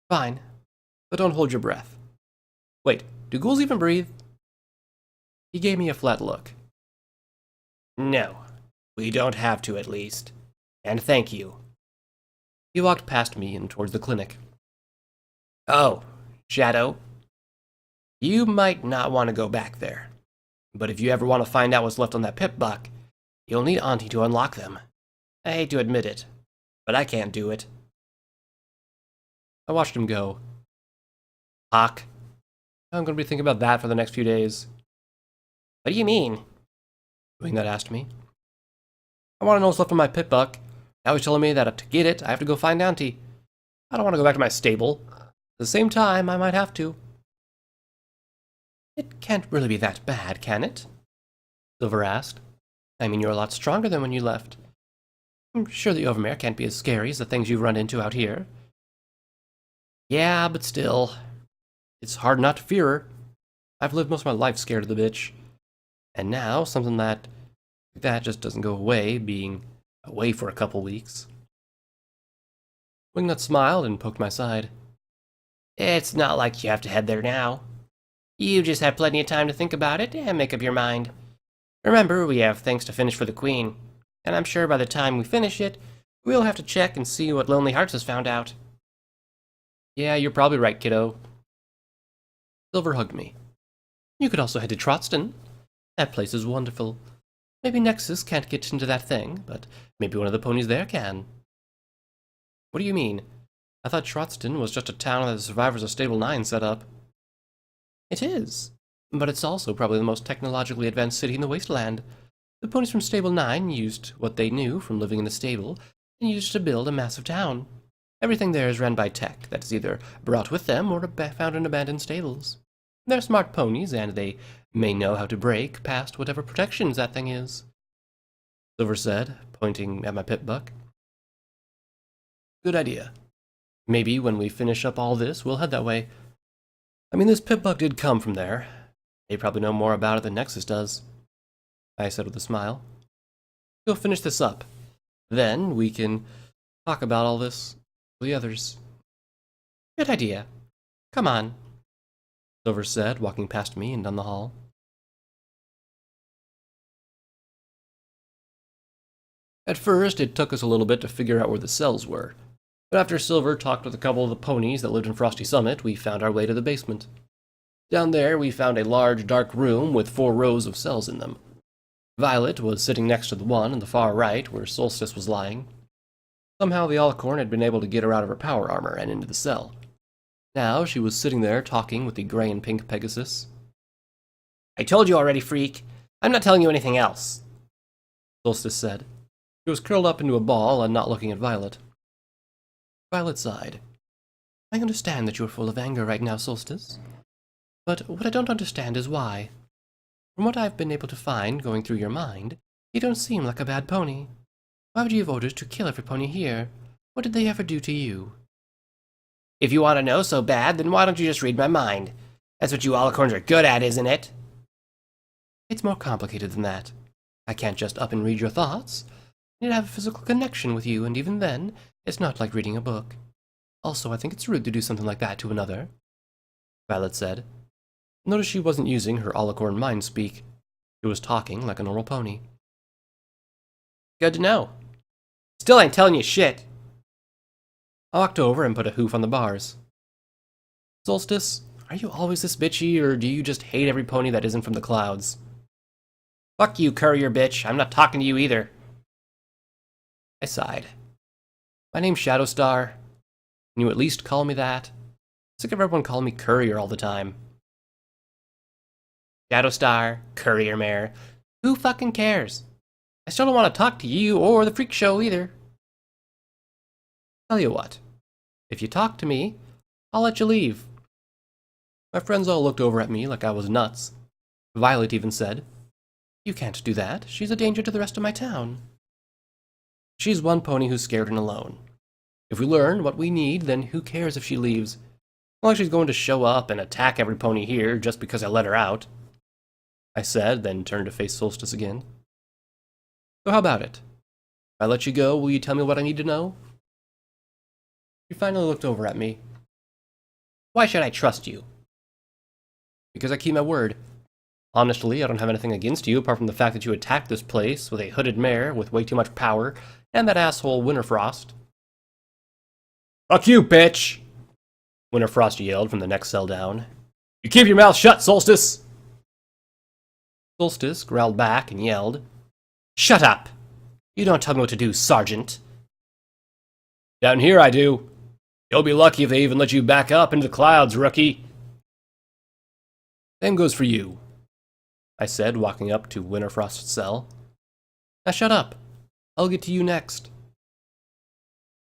Fine, but don't hold your breath. Wait, do ghouls even breathe? He gave me a flat look. No, we don't have to at least. And thank you. He walked past me and towards the clinic. Oh, Shadow. You might not want to go back there. But if you ever want to find out what's left on that pip buck, you'll need Aunty to unlock them. I hate to admit it, but I can't do it. I watched him go. Fuck. I'm going to be thinking about that for the next few days. What do you mean? Wingnut asked me. I want to know what's left on my pit buck. Now he's telling me that to get it, I have to go find Aunty. I don't want to go back to my stable. At the same time, I might have to. It can't really be that bad, can it? Silver asked. I mean, you're a lot stronger than when you left. I'm sure the Overmare can't be as scary as the things you've run into out here. Yeah, but still. It's hard not to fear her. I've lived most of my life scared of the bitch. And now, something like that just doesn't go away, being away for a couple weeks. Wingnut smiled and poked my side. It's not like you have to head there now. You just have plenty of time to think about it and make up your mind. Remember, we have things to finish for the Queen, and I'm sure by the time we finish it, we'll have to check and see what Lonely Hearts has found out. Yeah, you're probably right, kiddo. Silver hugged me. You could also head to Trotston. That place is wonderful. Maybe Nexus can't get into that thing, but maybe one of the ponies there can. What do you mean? I thought Trotston was just a town that the survivors of Stable 9 set up. It is, but it's also probably the most technologically advanced city in the wasteland. The ponies from Stable 9 used what they knew from living in the stable and used it to build a massive town. Everything there is ran by tech that is either brought with them or found in abandoned stables. They're smart ponies, and they may know how to break past whatever protections that thing is, Silver said, pointing at my pit buck. Good idea. Maybe when we finish up all this, we'll head that way. I mean, this pit buck did come from there. They probably know more about it than Nexus does, I said with a smile. We'll finish this up. Then we can talk about all this with the others. Good idea. Come on, Silver said, walking past me and down the hall. At first, it took us a little bit to figure out where the cells were. But after Silver talked with a couple of the ponies that lived in Frosty Summit, we found our way to the basement. Down there, we found a large, dark room with 4 rows of cells in them. Violet was sitting next to the one on the far right, where Solstice was lying. Somehow the Alicorn had been able to get her out of her power armor and into the cell. Now she was sitting there talking with the gray and pink Pegasus. I told you already, freak. I'm not telling you anything else, Solstice said. She was curled up into a ball and not looking at Violet. Violet sighed. I understand that you are full of anger right now, Solstice. But what I don't understand is why. From what I've been able to find going through your mind, you don't seem like a bad pony. Why would you have orders to kill every pony here? What did they ever do to you? If you want to know so bad, then why don't you just read my mind? That's what you Alicorns are good at, isn't it? It's more complicated than that. I can't just up and read your thoughts. I need to have a physical connection with you, and even then, it's not like reading a book. Also, I think it's rude to do something like that to another, Violet said. Notice she wasn't using her Alicorn mind speak. She was talking like a normal pony. Good to know. Still ain't telling you shit. I walked over and put a hoof on the bars. Solstice, are you always this bitchy, or do you just hate every pony that isn't from the clouds? Fuck you, courier bitch. I'm not talking to you either. I sighed. My name's Shadowstar. Can you at least call me that? I'm sick of everyone calling me courier all the time. Shadowstar, courier mare. Who fucking cares? I still don't want to talk to you or the freak show either. Tell you what. If you talk to me, I'll let you leave. My friends all looked over at me like I was nuts. Violet even said, You can't do that. She's a danger to the rest of my town. She's one pony who's scared and alone. If we learn what we need, then who cares if she leaves? Not like she's going to show up and attack every pony here just because I let her out, I said, then turned to face Solstice again. So how about it? If I let you go, will you tell me what I need to know? She finally looked over at me. Why should I trust you? Because I keep my word. Honestly, I don't have anything against you apart from the fact that you attacked this place with a hooded mare with way too much power and that asshole Winterfrost. Fuck you, bitch! Winterfrost yelled from the next cell down. You keep your mouth shut, Solstice! Solstice growled back and yelled, Shut up! You don't tell me what to do, Sergeant. Down here I do. You'll be lucky if they even let you back up into the clouds, rookie. Same goes for you, I said, walking up to Winterfrost's cell. Now shut up. I'll get to you next.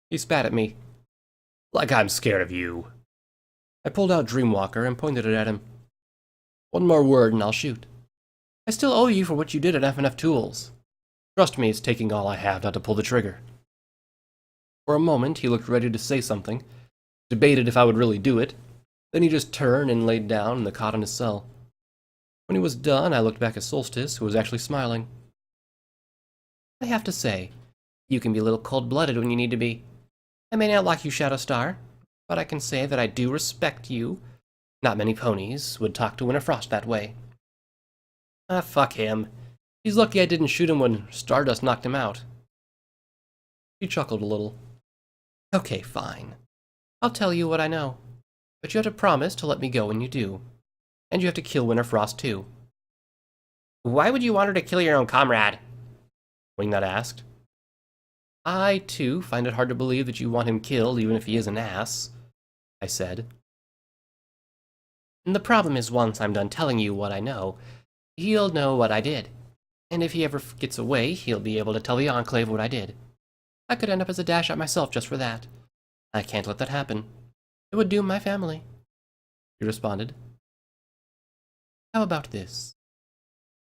He spat at me. Like I'm scared of you. I pulled out Dreamwalker and pointed it at him. One more word and I'll shoot. I still owe you for what you did at FNF Tools. Trust me, it's taking all I have not to pull the trigger. For a moment, he looked ready to say something, debated if I would really do it, then he just turned and laid down in the cot in his cell. When he was done, I looked back at Solstice, who was actually smiling. I have to say, you can be a little cold-blooded when you need to be. I may not like you, Shadowstar, but I can say that I do respect you. Not many ponies would talk to Winterfrost that way. Ah, fuck him. He's lucky I didn't shoot him when Stardust knocked him out. He chuckled a little. Okay, fine. I'll tell you what I know. But you have to promise to let me go when you do. And you have to kill Winterfrost too. Why would you want her to kill your own comrade? Wingnut asked. I, too, find it hard to believe that you want him killed even if he is an ass, I said. And the problem is once I'm done telling you what I know, he'll know what I did. And if he ever gets away, he'll be able to tell the Enclave what I did. I could end up as a dash out myself just for that. I can't let that happen. It would doom my family. He responded. How about this?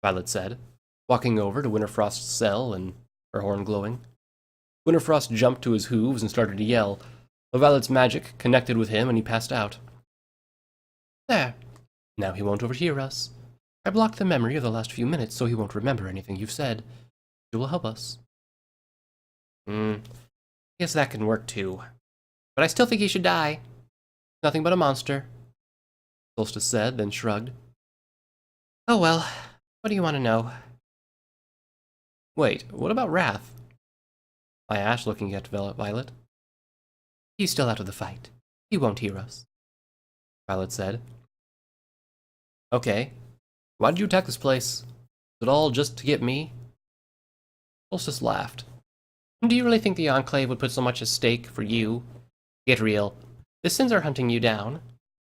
Violet said, walking over to Winterfrost's cell and her horn glowing. Winterfrost jumped to his hooves and started to yell, but Violet's magic connected with him and he passed out. There. Now he won't overhear us. I blocked the memory of the last few minutes so he won't remember anything you've said. It will help us. Guess that can work too. But I still think he should die. Nothing but a monster. Solstice said, then shrugged. Oh well, what do you want to know? Wait, what about Wrath? I asked, looking at Violet. He's still out of the fight. He won't hear us. Violet said. Okay. Why did you attack this place? Was it all just to get me? Solstice laughed. Do you really think the Enclave would put so much at stake for you? Get real. The Sins are hunting you down.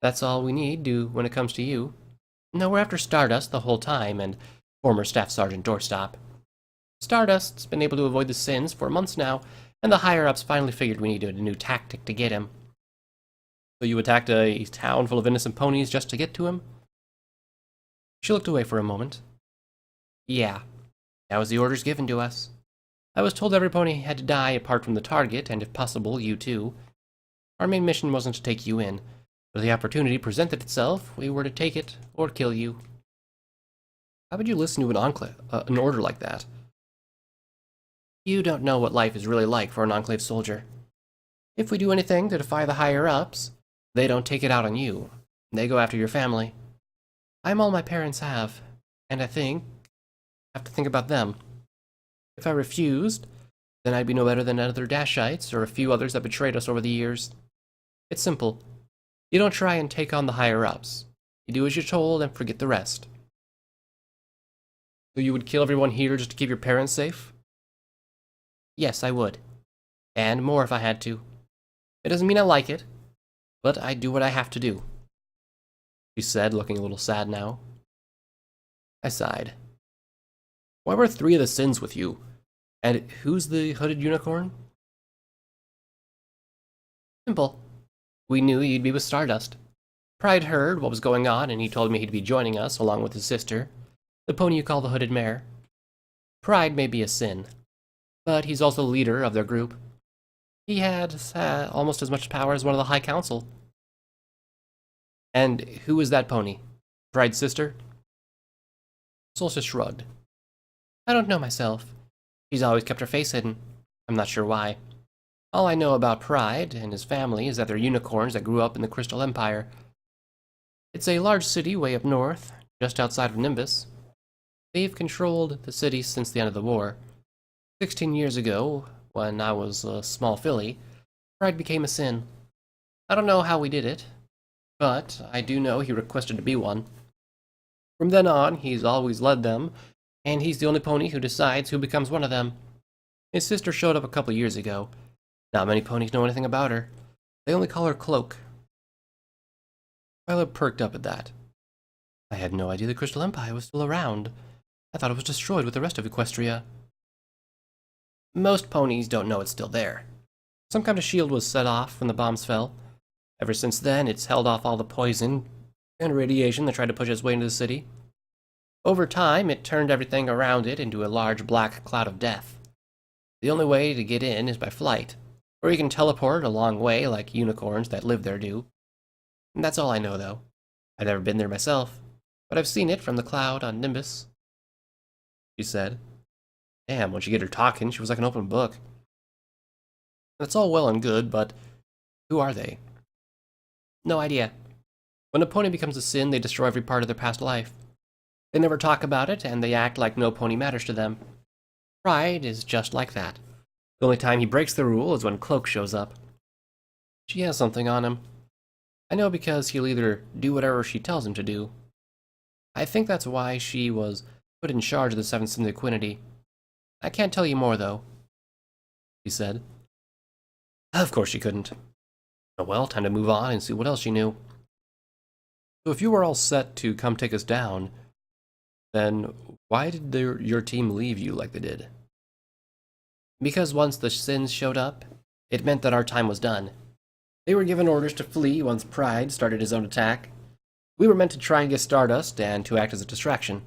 That's all we need do when it comes to you. No, we're after Stardust the whole time, and former Staff Sergeant Doorstop. Stardust's been able to avoid the Sins for months now, and the higher-ups finally figured we needed a new tactic to get him. So you attacked a town full of innocent ponies just to get to him? She looked away for a moment. Yeah, that was the orders given to us. I was told every pony had to die apart from the target, and if possible, you too. Our main mission wasn't to take you in, but if the opportunity presented itself, we were to take it or kill you. How would you listen to an order like that? You don't know what life is really like for an Enclave soldier. If we do anything to defy the higher-ups, they don't take it out on you. They go after your family. I'm all my parents have, and I have to think about them. If I refused, then I'd be no better than other Dashites or a few others that betrayed us over the years. It's simple. You don't try and take on the higher-ups. You do as you're told and forget the rest. So you would kill everyone here just to keep your parents safe? Yes, I would. And more if I had to. It doesn't mean I like it, but I do what I have to do. She said, looking a little sad now. I sighed. Why were 3 of the Sins with you? And who's the hooded unicorn? Simple. We knew you'd be with Stardust. Pride heard what was going on, and he told me he'd be joining us, along with his sister, the pony you call the hooded mare. Pride may be a sin, but he's also the leader of their group. He had almost as much power as one of the High Council. And who is that pony? Pride's sister? Solstice shrugged. I don't know myself. She's always kept her face hidden. I'm not sure why. All I know about Pride and his family is that they're unicorns that grew up in the Crystal Empire. It's a large city way up north, just outside of Nimbus. They've controlled the city since the end of the war. 16 years ago, when I was a small filly, Pride became a Sin. I don't know how we did it, but I do know he requested to be one. From then on, he's always led them, and he's the only pony who decides who becomes one of them. His sister showed up a couple years ago. Not many ponies know anything about her. They only call her Cloak. Violet perked up at that. I had no idea the Crystal Empire was still around. I thought it was destroyed with the rest of Equestria. Most ponies don't know it's still there. Some kind of shield was set off when the bombs fell. Ever since then, it's held off all the poison and radiation that tried to push its way into the city. Over time, it turned everything around it into a large black cloud of death. The only way to get in is by flight, or you can teleport a long way like unicorns that live there do. And that's all I know, though. I've never been there myself, but I've seen it from the cloud on Nimbus. She said. Damn, once you get her talking, she was like an open book. That's all well and good, but who are they? No idea. When a pony becomes a Sin, they destroy every part of their past life. They never talk about it, and they act like no pony matters to them. Pride is just like that. The only time he breaks the rule is when Cloak shows up. She has something on him. I know because he'll either do whatever she tells him to do. I think that's why she was put in charge of the Seventh Sins of Equinity. I can't tell you more, though, she said. Of course she couldn't. Oh well, time to move on and see what else she knew. So if you were all set to come take us down, then Why did your team leave you like they did? Because once the Sins showed up, it meant that our time was done. They were given orders to flee once Pride started his own attack. We were meant to try and get Stardust and to act as a distraction.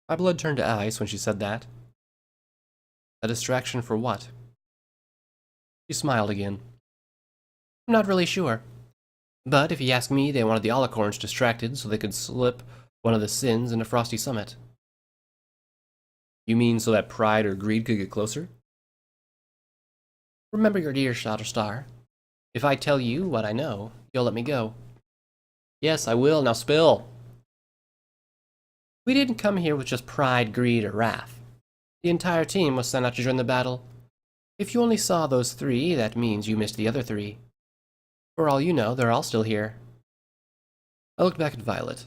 My blood turned to ice when she said that. A distraction for what? She smiled again. I'm not really sure. But if you ask me, they wanted the Alicorns distracted so they could slip one of the Sins into Frosty Summit. You mean so that pride or greed could get closer? Remember your dear Shatterstar. If I tell you what I know, you'll let me go. Yes, I will. Now spill. We didn't come here with just pride, greed, or wrath. The entire team was sent out to join the battle. If you only saw those 3, that means you missed the other 3. For all you know, they're all still here. I looked back at Violet.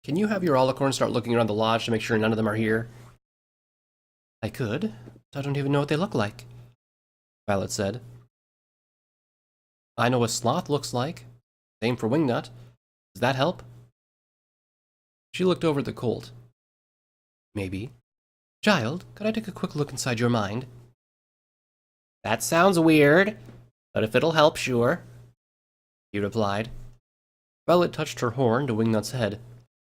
Can you have your Alicorn start looking around the lodge to make sure none of them are here? I could, but I don't even know what they look like, Violet said. I know what Sloth looks like. Same for Wingnut. Does that help? She looked over at the Colt. Maybe. Child, could I take a quick look inside your mind? That sounds weird, but if it'll help, sure, he replied. Violet touched her horn to Wingnut's head.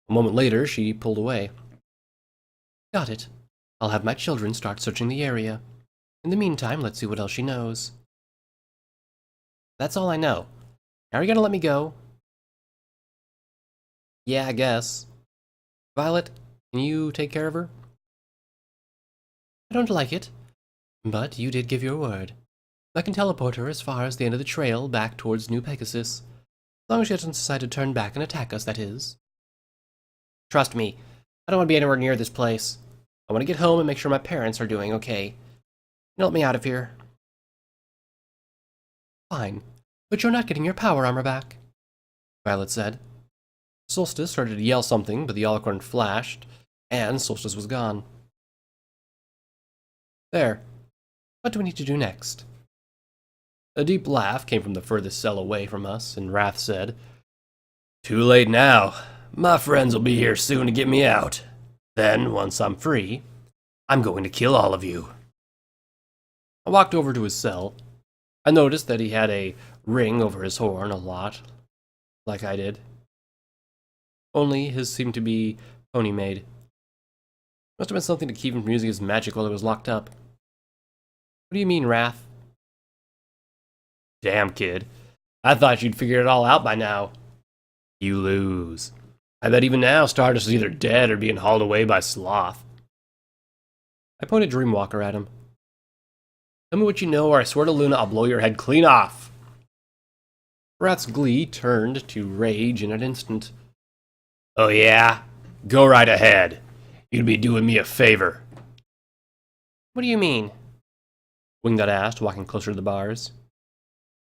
A moment later, she pulled away. Got it. I'll have my children start searching the area. In the meantime, let's see what else she knows. That's all I know. Are you gonna let me go? Yeah, I guess. Violet, can you take care of her? I don't like it, but you did give your word. I can teleport her as far as the end of the trail back towards New Pegasus. As long as she doesn't decide to turn back and attack us, that is. Trust me, I don't want to be anywhere near this place. I want to get home and make sure my parents are doing okay. Let me out of here. Fine, but you're not getting your power armor back, Violet said. Solstice started to yell something, but the Alicorn flashed, and Solstice was gone. There. What do we need to do next? A deep laugh came from the furthest cell away from us, and Wrath said, "Too late now. My friends will be here soon to get me out. Then, once I'm free, I'm going to kill all of you." I walked over to his cell. I noticed that he had a ring over his horn a lot, like I did. Only his seemed to be pony-made. Must have been something to keep him from using his magic while he was locked up. What do you mean, Wrath? Damn, kid. I thought you'd figured it all out by now. You lose. I bet even now Stardust is either dead or being hauled away by Sloth. I pointed Dreamwalker at him. Tell me what you know, or I swear to Luna I'll blow your head clean off. Wrath's glee turned to rage in an instant. Oh yeah? Go right ahead. You'd be doing me a favor. What do you mean? Wingnut asked, walking closer to the bars.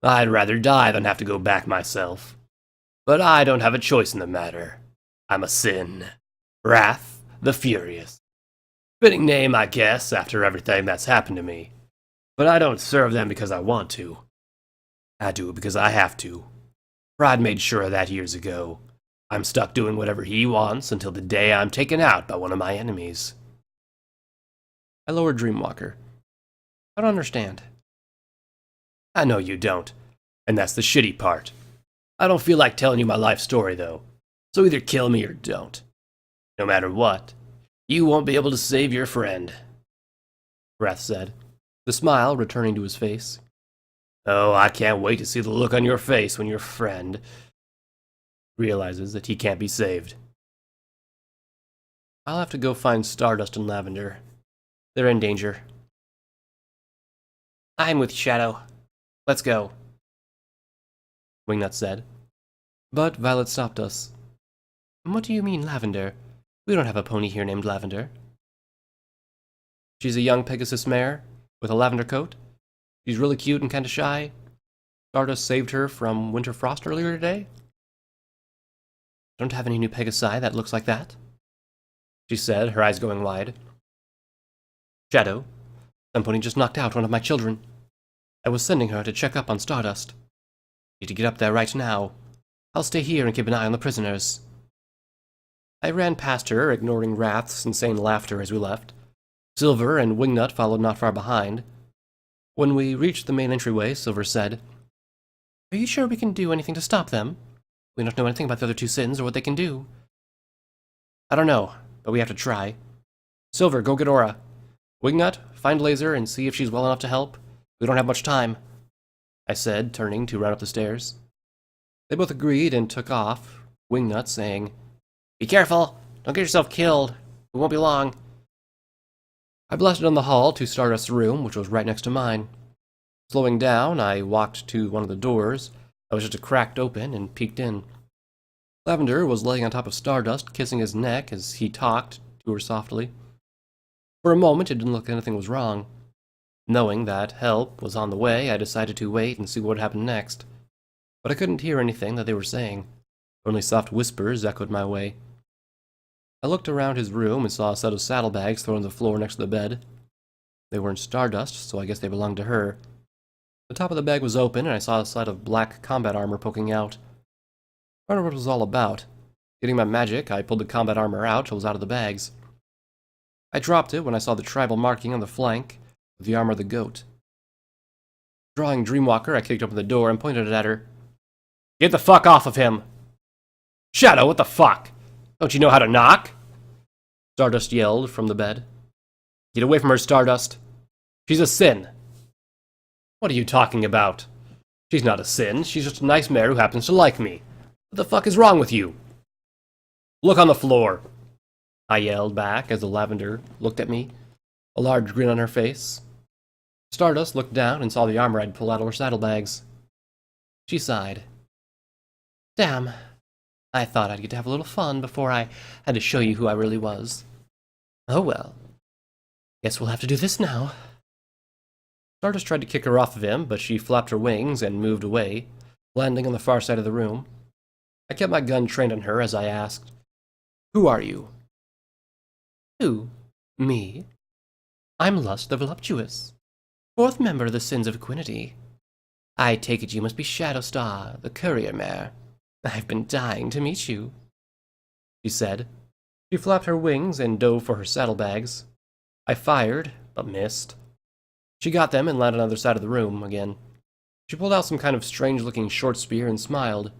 I'd rather die than have to go back myself. But I don't have a choice in the matter. I'm a Sin. Wrath the Furious. Fitting name, I guess, after everything that's happened to me. But I don't serve them because I want to. I do it because I have to. Pride made sure of that years ago. I'm stuck doing whatever he wants until the day I'm taken out by one of my enemies. I lowered Dreamwalker. I don't understand. I know you don't, and that's the shitty part. I don't feel like telling you my life story, though, so either kill me or don't. No matter what, you won't be able to save your friend, Wrath said, the smile returning to his face. Oh, I can't wait to see the look on your face when your friend realizes that he can't be saved. I'll have to go find Stardust and Lavender. They're in danger. I'm with Shadow. Let's go, Wingnut said. But Violet stopped us. What do you mean, Lavender? We don't have a pony here named Lavender. She's a young Pegasus mare with a lavender coat. She's really cute and kinda shy. Stardust saved her from winter frost earlier today. Don't have any new Pegasi that looks like that, she said, her eyes going wide. Shadow, some pony just knocked out one of my children. I was sending her to check up on Stardust. Need to get up there right now. I'll stay here and keep an eye on the prisoners. I ran past her, ignoring Wrath's insane laughter as we left. Silver and Wingnut followed not far behind. When we reached the main entryway, Silver said, "Are you sure we can do anything to stop them? We don't know anything about the other two sins or what they can do." "I don't know, but we have to try. Silver, go get Aura. Wingnut, find Laser and see if she's well enough to help. We don't have much time," I said, turning to run up the stairs. They both agreed and took off, Wingnut saying, "Be careful! Don't get yourself killed. It won't be long." I blasted down the hall to Stardust's room, which was right next to mine. Slowing down, I walked to one of the doors that was just a cracked open and peeked in. Lavender was laying on top of Stardust, kissing his neck as he talked to her softly. For a moment, it didn't look like anything was wrong. Knowing that help was on the way, I decided to wait and see what would happen next. But I couldn't hear anything that they were saying. Only soft whispers echoed my way. I looked around his room and saw a set of saddlebags thrown on the floor next to the bed. They were in Stardust, so I guess they belonged to her. The top of the bag was open, and I saw a set of black combat armor poking out. I wondered what it was all about. Getting my magic, I pulled the combat armor out till it was out of the bags. I dropped it when I saw the tribal marking on the flank with the armor of the goat. Drawing Dreamwalker, I kicked open the door and pointed it at her. "Get the fuck off of him!" "Shadow, what the fuck? Don't you know how to knock?" Stardust yelled from the bed. "Get away from her, Stardust. She's a sin." "What are you talking about? She's not a sin. She's just a nice mare who happens to like me. What the fuck is wrong with you?" "Look on the floor," I yelled back as the Lavender looked at me, a large grin on her face. Stardust looked down and saw the armor I'd pulled out of her saddlebags. She sighed. "Damn. I thought I'd get to have a little fun before I had to show you who I really was. Oh well. Guess we'll have to do this now." Stardust tried to kick her off of him, but she flapped her wings and moved away, landing on the far side of the room. I kept my gun trained on her as I asked, "Who are you?" "Who? Me? I'm Lust the Voluptuous, fourth member of the Sins of Equinity. I take it you must be Shadow Star, the courier mare. I've been dying to meet you," she said. She flapped her wings and dove for her saddlebags. I fired, but missed. She got them and landed on the other side of the room again. She pulled out some kind of strange-looking short spear and smiled.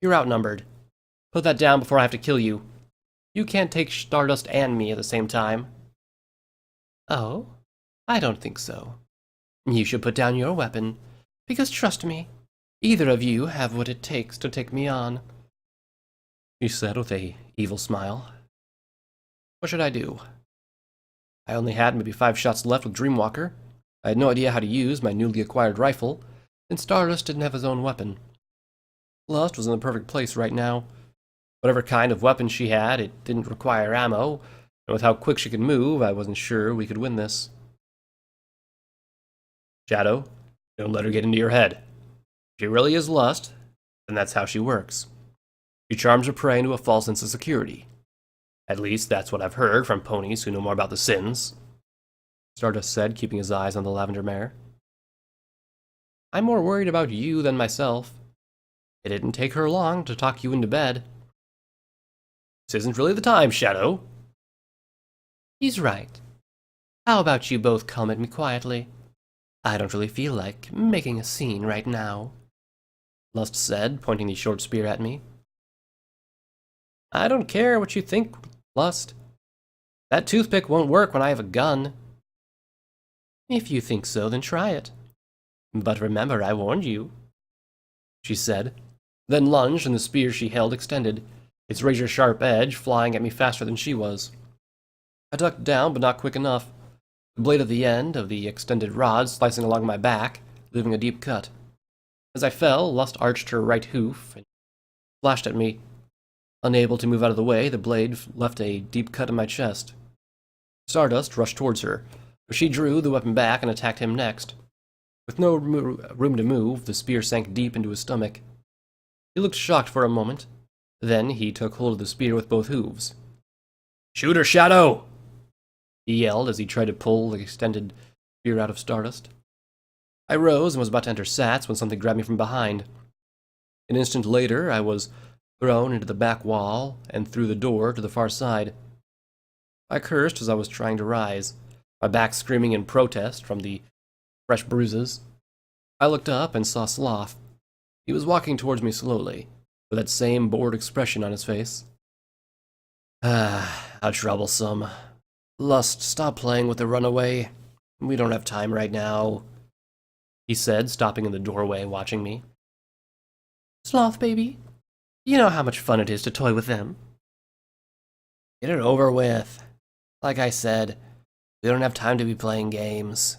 "You're outnumbered. Put that down before I have to kill you. You can't take Stardust and me at the same time." "Oh? I don't think so. You should put down your weapon, because trust me, either of you have what it takes to take me on," she said with a evil smile. What should I do? I only had maybe 5 shots left with Dreamwalker. I had no idea how to use my newly acquired rifle, and Stardust didn't have his own weapon. Lust was in the perfect place right now. Whatever kind of weapon she had, it didn't require ammo, and with how quick she could move, I wasn't sure we could win this. "Shadow, don't let her get into your head. If she really is Lust, then that's how she works. She charms her prey into a false sense of security. At least that's what I've heard from ponies who know more about the sins," Stardust said, keeping his eyes on the lavender mare. "I'm more worried about you than myself. It didn't take her long to talk you into bed." "This isn't really the time, Shadow." "He's right. How about you both come at me quietly? I don't really feel like making a scene right now," Lust said, pointing the short spear at me. "I don't care what you think, Lust. That toothpick won't work when I have a gun." "If you think so, then try it. But remember, I warned you," she said, then lunged and the spear she held extended, its razor-sharp edge flying at me faster than she was. I ducked down, but not quick enough, the blade at the end of the extended rod slicing along my back, leaving a deep cut. As I fell, Lust arched her right hoof and flashed at me. Unable to move out of the way, the blade left a deep cut in my chest. Stardust rushed towards her, but she drew the weapon back and attacked him next. With no room to move, the spear sank deep into his stomach. He looked shocked for a moment. Then he took hold of the spear with both hooves. "Shoot her, Shadow!" he yelled as he tried to pull the extended spear out of Stardust. I rose and was about to enter Sats when something grabbed me from behind. An instant later, I was thrown into the back wall and through the door to the far side. I cursed as I was trying to rise, my back screaming in protest from the fresh bruises. I looked up and saw Sloth. He was walking towards me slowly, with that same bored expression on his face. How troublesome. Lust, stop playing with the runaway. We don't have time right now, he said, stopping in the doorway, watching me. Sloth, baby, you know how much fun it is to toy with them. Get it over with. Like I said, we don't have time to be playing games,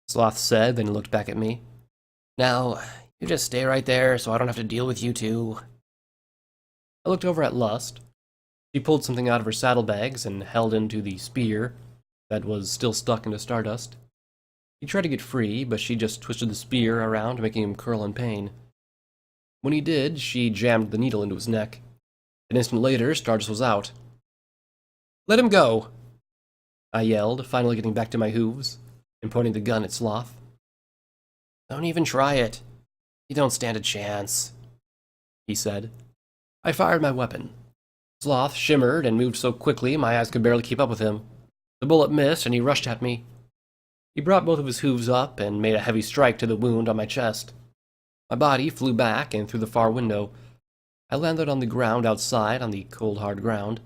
Sloth said, then he looked back at me. Now, you just stay right there so I don't have to deal with you two. I looked over at Lust. She pulled something out of her saddlebags and held into the spear that was still stuck into Stardust. He tried to get free, but she just twisted the spear around, making him curl in pain. When he did, she jammed the needle into his neck. An instant later, Stardust was out. Let him go, I yelled, finally getting back to my hooves and pointing the gun at Sloth. Don't even try it. You don't stand a chance, he said. I fired my weapon. Sloth shimmered and moved so quickly my eyes could barely keep up with him. The bullet missed and he rushed at me. He brought both of his hooves up and made a heavy strike to the wound on my chest. My body flew back and through the far window. I landed on the ground outside on the cold hard ground.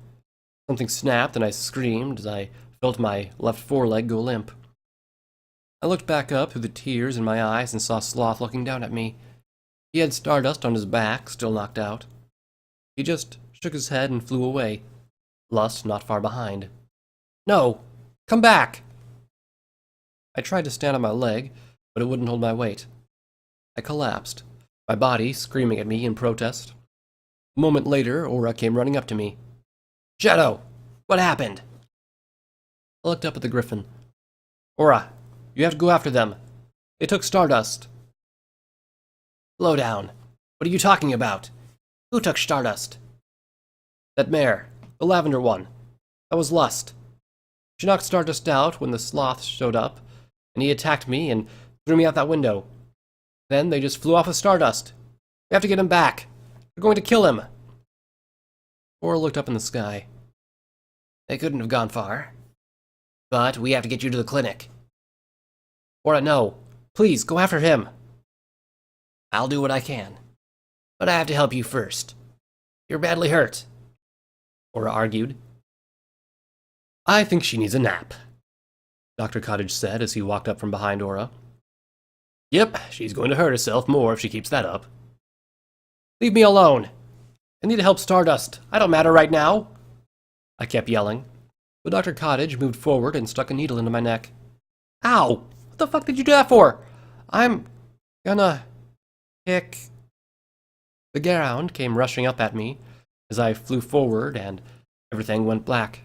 Something snapped and I screamed as I felt my left foreleg go limp. I looked back up through the tears in my eyes and saw Sloth looking down at me. He had Stardust on his back, still knocked out. He just shook his head and flew away, Lust not far behind. No! Come back! I tried to stand on my leg, but it wouldn't hold my weight. I collapsed, my body screaming at me in protest. A moment later, Aura came running up to me. Shadow! What happened? I looked up at the griffin. Aura, you have to go after them. They took Stardust. Slow down. What are you talking about? Who took Stardust? That mare, the lavender one. That was Lust. She knocked Stardust out when the Sloth showed up, and he attacked me and threw me out that window. Then they just flew off with Stardust. We have to get him back. They're going to kill him. Aura looked up in the sky. They couldn't have gone far. But we have to get you to the clinic. Aura, no. Please, go after him. I'll do what I can. But I have to help you first. You're badly hurt, Aura argued. I think she needs a nap, Dr. Cottage said as he walked up from behind Aura. Yep, she's going to hurt herself more if she keeps that up. Leave me alone. I need to help Stardust. I don't matter right now, I kept yelling. But Dr. Cottage moved forward and stuck a needle into my neck. Ow! What the fuck did you do that for? I'm gonna kick. The ground came rushing up at me as I flew forward and everything went black.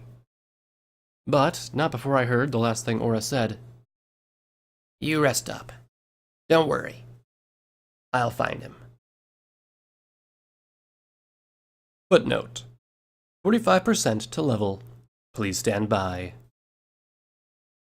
But not before I heard the last thing Aura said. You rest up. Don't worry. I'll find him. Footnote: 45% to level. Please stand by.